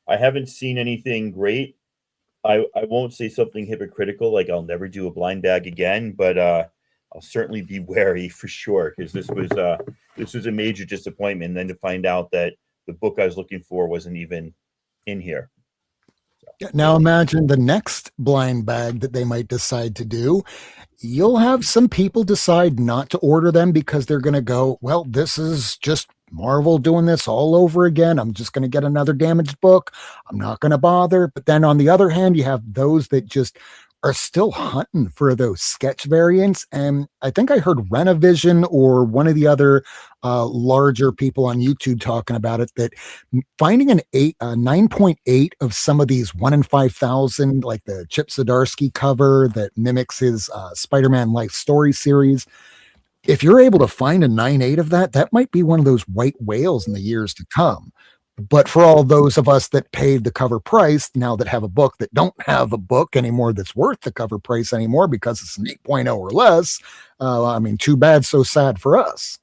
I haven't seen anything great. I won't say something hypocritical like I'll never do a blind bag again, but I'll certainly be wary for sure, because this was a major disappointment. And then to find out that the book I was looking for wasn't even in here. Now imagine the next blind bag that they might decide to do. You'll have some people decide not to order them because they're going to go, well, this is just Marvel doing this all over again. I'm just going to get another damaged book. I'm not going to bother. But then on the other hand, you have those that just are still hunting for those sketch variants. And I think I heard Renovision or one of the other larger people on YouTube talking about it, that finding a 9.8 of some of these 1 in 5,000, like the Chip Zdarsky cover that mimics his Spider-Man Life Story series. If you're able to find a 9.8 of that might be one of those white whales in the years to come. But for all those of us that paid the cover price, now that have a book that don't have a book anymore that's worth the cover price anymore because it's an 8.0 or less, I mean, too bad, so sad for us.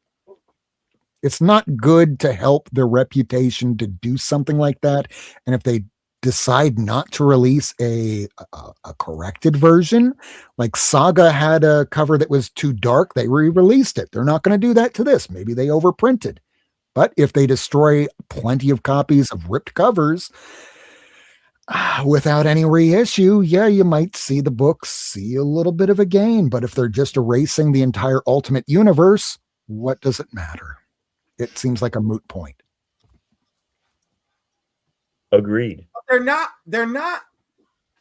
It's not good to help their reputation to do something like that. And if they decide not to release a corrected version, like Saga had a cover that was too dark, they re-released it. They're not going to do that to this. Maybe they overprinted. But if they destroy plenty of copies of ripped covers without any reissue, yeah, you might see the books see a little bit of a gain. But if they're just erasing the entire Ultimate Universe, what does it matter? It seems like a moot point. Agreed. They're not.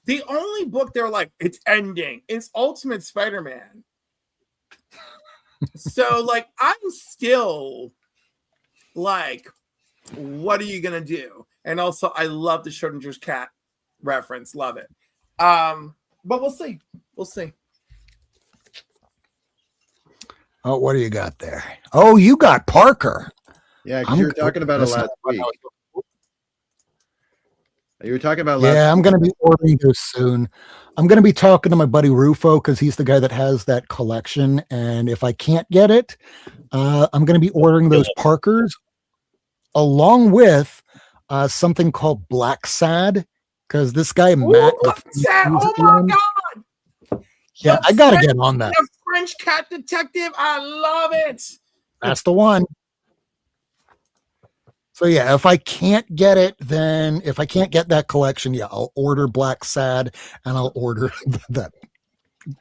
The only book they're like, it's ending, is Ultimate Spider-Man. So, like, I'm still like, what are you gonna do? And also, I love the Schrodinger's cat reference. Love it. But we'll see. We'll see. Oh, what do you got there? Oh, you got Parker. Yeah, because you were talking about it That's not last what I week. was- You were talking about last Yeah, I'm going to be ordering those soon. I'm going to be talking to my buddy Rufo because he's the guy that has that collection. And if I can't get it, I'm going to be ordering those Parkers along with something called Black Sad because this guy Matt. Black Sad. Oh my God. Yeah, I got to get on that. The French cat detective. I love it. That's the one. So yeah, if I can't get it, then if I can't get that collection, yeah, I'll order Black Sad and I'll order that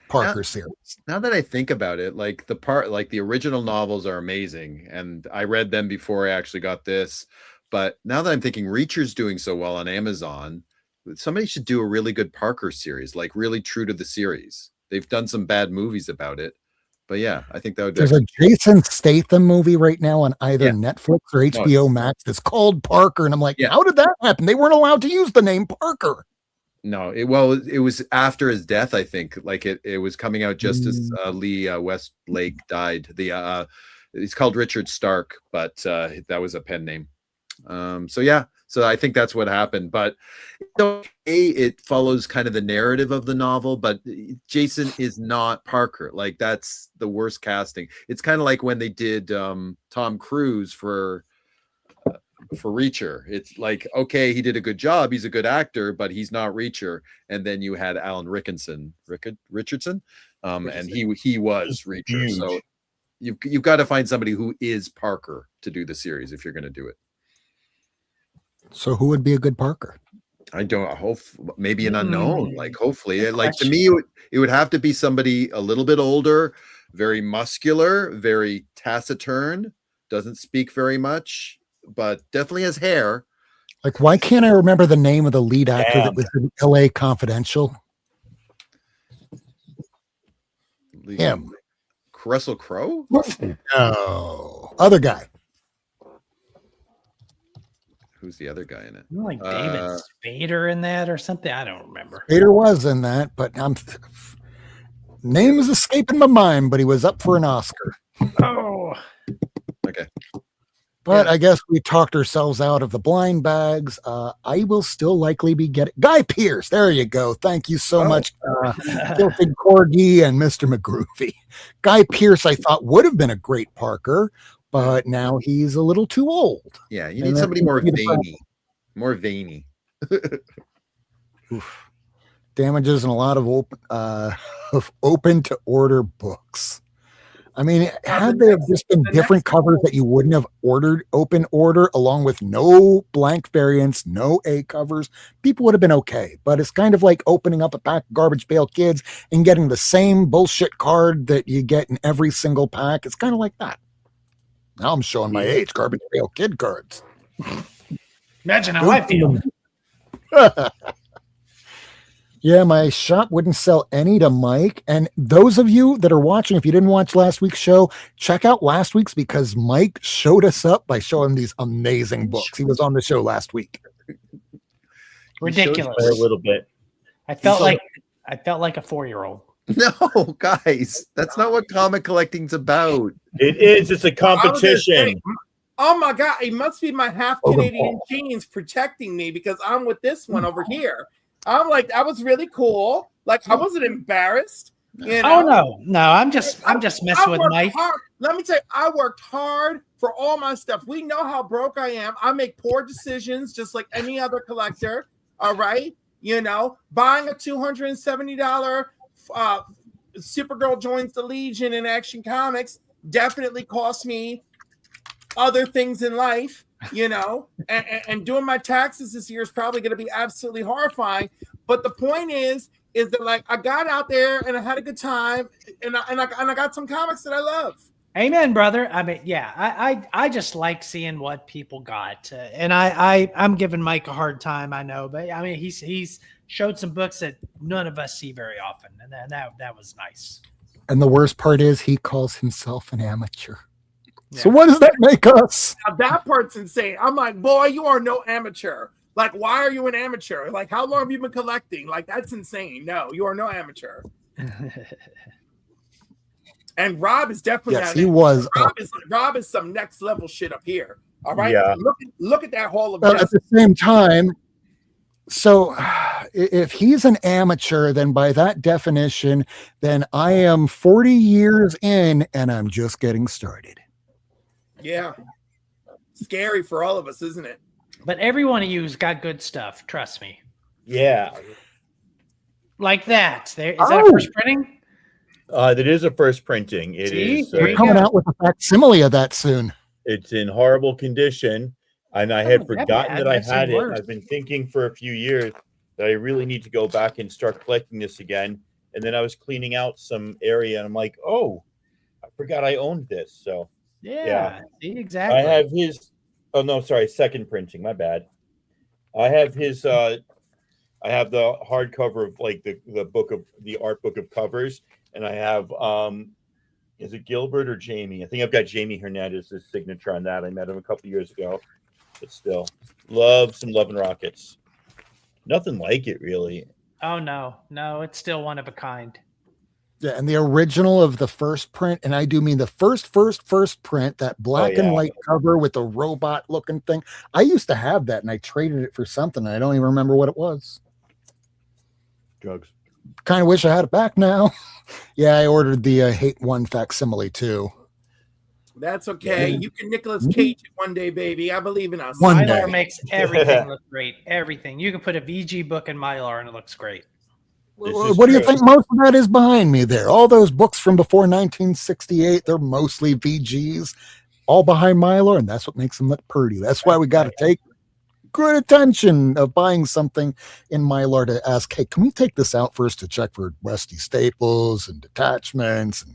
Parker series. Now that I think about it, like the original novels are amazing, and I read them before I actually got this. But now that I'm thinking Reacher's doing so well on Amazon, somebody should do a really good Parker series, like really true to the series. They've done some bad movies about it. But yeah, I think that would be. There's a Jason Statham movie right now on either Netflix or HBO Max. It's called Parker, and I'm like, how did that happen? They weren't allowed to use the name Parker. No, it was after his death, I think. Like it was coming out just as Lee Westlake died. He's called Richard Stark, but that was a pen name. So I think that's what happened. But it follows kind of the narrative of the novel, but Jason is not Parker. Like that's the worst casting. It's kind of like when they did Tom Cruise for Reacher. It's like, okay, he did a good job, he's a good actor, but he's not Reacher. And then you had Alan Richardson, and he was Reacher. So you've got to find somebody who is Parker to do the series if you're going to do it. So who would be a good Parker? I don't hope maybe an unknown, like hopefully like to me it would have to be somebody a little bit older, very muscular, very taciturn, doesn't speak very much, but definitely has hair. Like, why can't I remember the name of the lead actor that was in LA Confidential? Him. Russell Crowe? No. Other guy. Who's the other guy in it? Like David Spader in that or something? I don't remember. Spader was in that, but name is escaping my mind, but he was up for an Oscar. Oh. Okay. But I guess we talked ourselves out of the blind bags. I will still likely be getting Guy Pearce. There you go. Thank you so much, Filthy Corgi and Mr. McGroovy. Guy Pearce, I thought would have been a great Parker, but now he's a little too old. Yeah, you need somebody more veiny. More veiny. Damages and a lot of open to order books. I mean, had there just been different covers that you wouldn't have ordered open order along with no blank variants, no A covers, people would have been okay. But it's kind of like opening up a pack of Garbage Pail Kids and getting the same bullshit card that you get in every single pack. It's kind of like that. Now I'm showing my age, Garbage Pail Kid cards. Imagine how I feel. Yeah, my shop wouldn't sell any to Mike. And those of you that are watching, if you didn't watch last week's show, check out last week's because Mike showed us up by showing these amazing books. He was on the show last week. Ridiculous. A little bit. I felt like a 4-year-old. No, guys, that's not what comic collecting's about. It is. It's a competition. Oh my God! It must be my half Canadian genes protecting me because I'm with this one over here. I'm like, that was really cool. Like, I wasn't embarrassed. You know? Oh no, I'm just messing with Mike. Hard. Let me tell you, I worked hard for all my stuff. We know how broke I am. I make poor decisions, just like any other collector. All right, buying a $270 Supergirl Joins the Legion in Action Comics definitely cost me other things in life. And doing my taxes this year is probably going to be absolutely horrifying. But the point is that like I got out there and I had a good time, and I got some comics that I love. Amen, brother. I mean, yeah, I just like seeing what people got, and I'm giving Mike a hard time. I know, but I mean, he's showed some books that none of us see very often, and that was nice. And the worst part is he calls himself an amateur. So what does that make us? Now that part's insane. I'm like, boy, you are no amateur. Like, why are you an amateur? Like, how long have you been collecting? Like, that's insane. No, you are no amateur. And Rob is definitely he was. Rob is some next level shit up here. All right. Yeah. Look at that Hall of But at Justice. the same time, so if he's an amateur, then by that definition, then I am 40 years in and I'm just getting started. Yeah. Scary for all of us, isn't it? But every one of you's got good stuff. Trust me. Yeah. Like that. Is that Oh. a first printing? That is a first printing. It See? is. There We're you coming go. out with a facsimile of that soon. It's in horrible condition, and I Oh, had that forgotten bad? that I That's had even it. worse. I've been thinking for a few years that I really need to go back and start collecting this again. And then I was cleaning out some area, and I'm like, oh, I forgot I owned this. So Yeah. See, exactly. I have his. Oh no, sorry, second printing. My bad. I have his. I have the hardcover of like the book of the art book of covers, and I have is it Gilbert or Jamie? I think I've got Jamie Hernandez's signature on that. I met him a couple years ago, but still, love some Love and Rockets. Nothing like it, really. Oh no, it's still one of a kind. Yeah, and the original of the first print, and I do mean the first print, that black and yeah. white cover with the robot looking thing. I used to have that and I traded it for something. I don't even remember what it was. Drugs. Kind of wish I had it back now. Yeah, I ordered the Hate One facsimile too. That's okay. You can Nicolas Cage it one day, baby. I believe in us. One Mylar day. makes everything look great. Everything. You can put a VG book in Mylar and it looks great. This is What do you true. think most of that is behind me there? All those books from before 1968, they're mostly VGs, all behind Mylar, and that's what makes them look pretty. That's why we got to take good attention of buying something in Mylar to ask, hey, can we take this out first to check for rusty staples and detachments and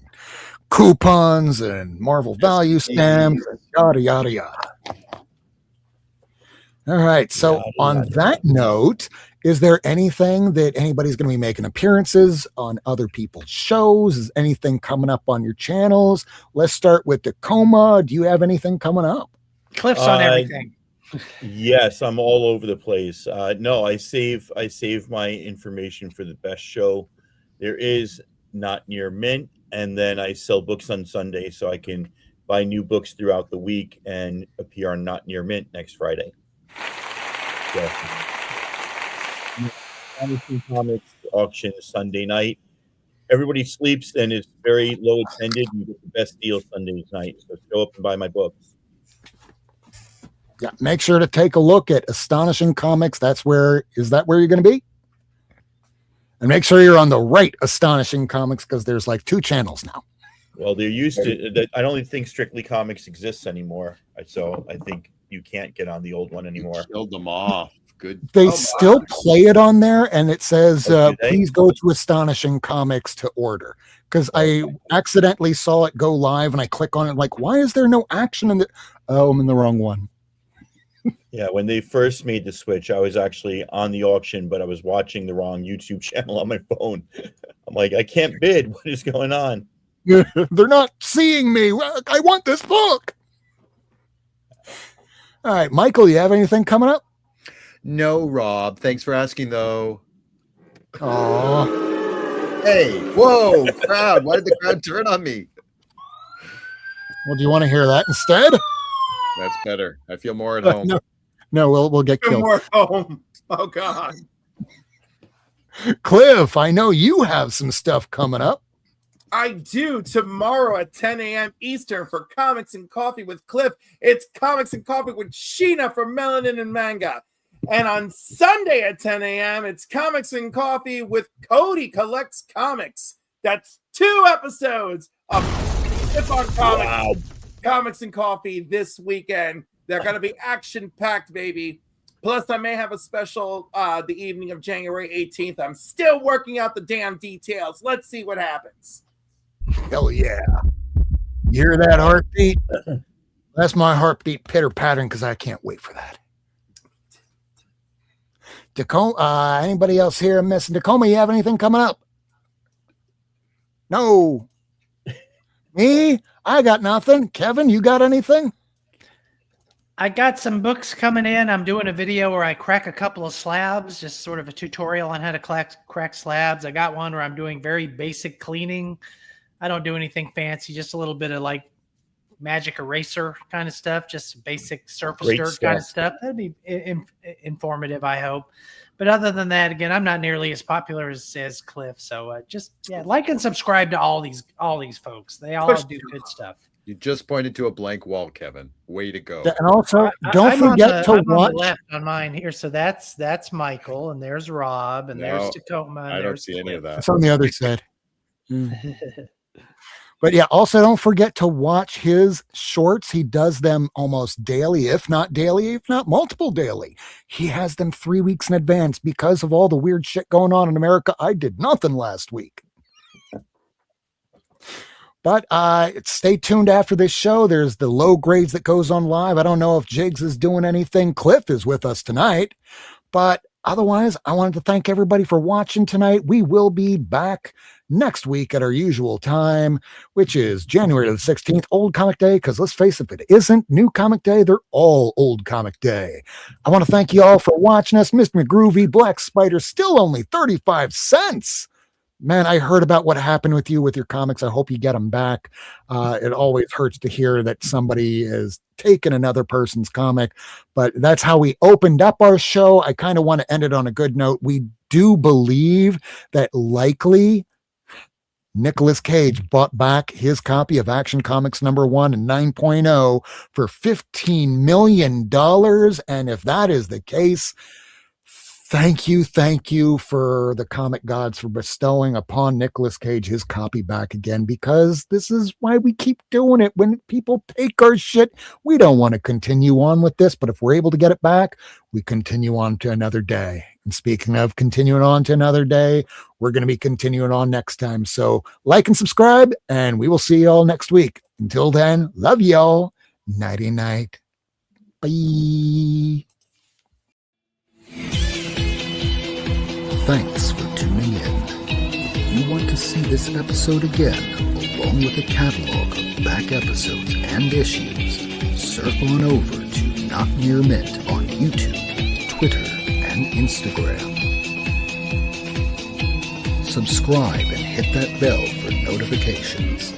coupons and Marvel value stamps, and yada, yada, yada. All right. So Yada, on yada. that note, is there anything that anybody's going to be making appearances on other people's shows? Is anything coming up on your channels? Let's start with Tacoma. Do you have anything coming up? Cliff's on everything. Yes, I'm all over the place. No, I save my information for the best show there is, Not Near Mint, and then I sell books on Sunday so I can buy new books throughout the week and appear on Not Near Mint next Friday. So, Anderson Comics auction Sunday night. Everybody sleeps and it's very low attended. You get the best deal Sunday night. So show up and buy my books. Yeah, make sure to take a look at Astonishing Comics. Is that where you're going to be? And make sure you're on the right Astonishing Comics because there's like 2 channels now. Well, they're used to that. I don't even think Strictly Comics exists anymore. So I think you can't get on the old one anymore. Killed them off. Good. They still play it on there, and it says, Oh, do they? please go to Astonishing Comics to order. Because I accidentally saw it go live, and I click on it, like, why is there no action in the... Oh, I'm in the wrong one. Yeah, when they first made the switch, I was actually on the auction, but I was watching the wrong YouTube channel on my phone. I'm like, I can't bid. What is going on? They're not seeing me. I want this book. All right, Michael, you have anything coming up? No, Rob. Thanks for asking, though. Oh, Hey, whoa, crowd. Why did the crowd turn on me? well, do you want to hear that instead? That's better. I feel more at home. No, we'll get Good killed. more home. Oh God. Cliff, I know you have some stuff coming up. I do tomorrow at 10 a.m. Eastern for Comics and Coffee with Cliff. It's Comics and Coffee with Sheena for Melanin and Manga. And on Sunday at 10 a.m., it's Comics and Coffee with Cody Collects Comics. That's 2 episodes of Cliff on Comics. Wow. Comics and Coffee this weekend. They're going to be action-packed, baby. Plus, I may have a special the evening of January 18th. I'm still working out the damn details. Let's see what happens. Hell yeah. You hear that heartbeat? That's my heartbeat pitter-pattering because I can't wait for that. Tacoma, anybody else here missing? Tacoma, you have anything coming up? No. Me? I got nothing. Kevin, you got anything? I got some books coming in. I'm doing a video where I crack a couple of slabs, just sort of a tutorial on how to crack slabs. I got one where I'm doing very basic cleaning. I don't do anything fancy, just a little bit of like magic eraser kind of stuff, just basic surface Great dirt kind of stuff. stuff. That'd be informative, I hope. But other than that, again, I'm not nearly as popular as Cliff. So just like and subscribe to all these folks. They all do good stuff. You just pointed to a blank wall, Kevin. Way to go. Yeah, and also, don't I'm forget to I'm watch. on the left on mine here. So that's Michael, and there's Rob, and there's No, Tacoma. And I don't there's see any of that. It's on the other side. But yeah, also don't forget to watch his shorts. He does them almost daily, if not multiple daily. He has them 3 weeks in advance because of all the weird shit going on in America. I did nothing last week. But stay tuned after this show. There's the low grades that goes on live. I don't know if Jigs is doing anything. Cliff is with us tonight. But otherwise, I wanted to thank everybody for watching tonight. We will be back next week at our usual time, which is January the 16th, Old Comic Day, because let's face it, if it isn't New Comic Day, they're all Old Comic Day. I want to thank you all for watching us. Mr. McGroovy, Black Spider, still only 35 cents. Man, I heard about what happened with you with your comics. I hope you get them back. It always hurts to hear that somebody has taken another person's comic, but that's how we opened up our show. I kind of want to end it on a good note. We do believe that likely Nicolas Cage bought back his copy of Action Comics #1 and 9.0 for $15 million. And if that is the case, thank you for the comic gods for bestowing upon Nicolas Cage his copy back again, because this is why we keep doing it. When people take our shit, we don't want to continue on with this, but if we're able to get it back, we continue on to another day. And speaking of continuing on to another day, we're going to be continuing on next time. So like and subscribe, and we will see y'all next week. Until then, love y'all. Nighty night. Bye. Thanks for tuning in. If you want to see this episode again, along with a catalog of back episodes and issues, surf on over to Not Near Mint on YouTube, Twitter, and Instagram. Subscribe and hit that bell for notifications.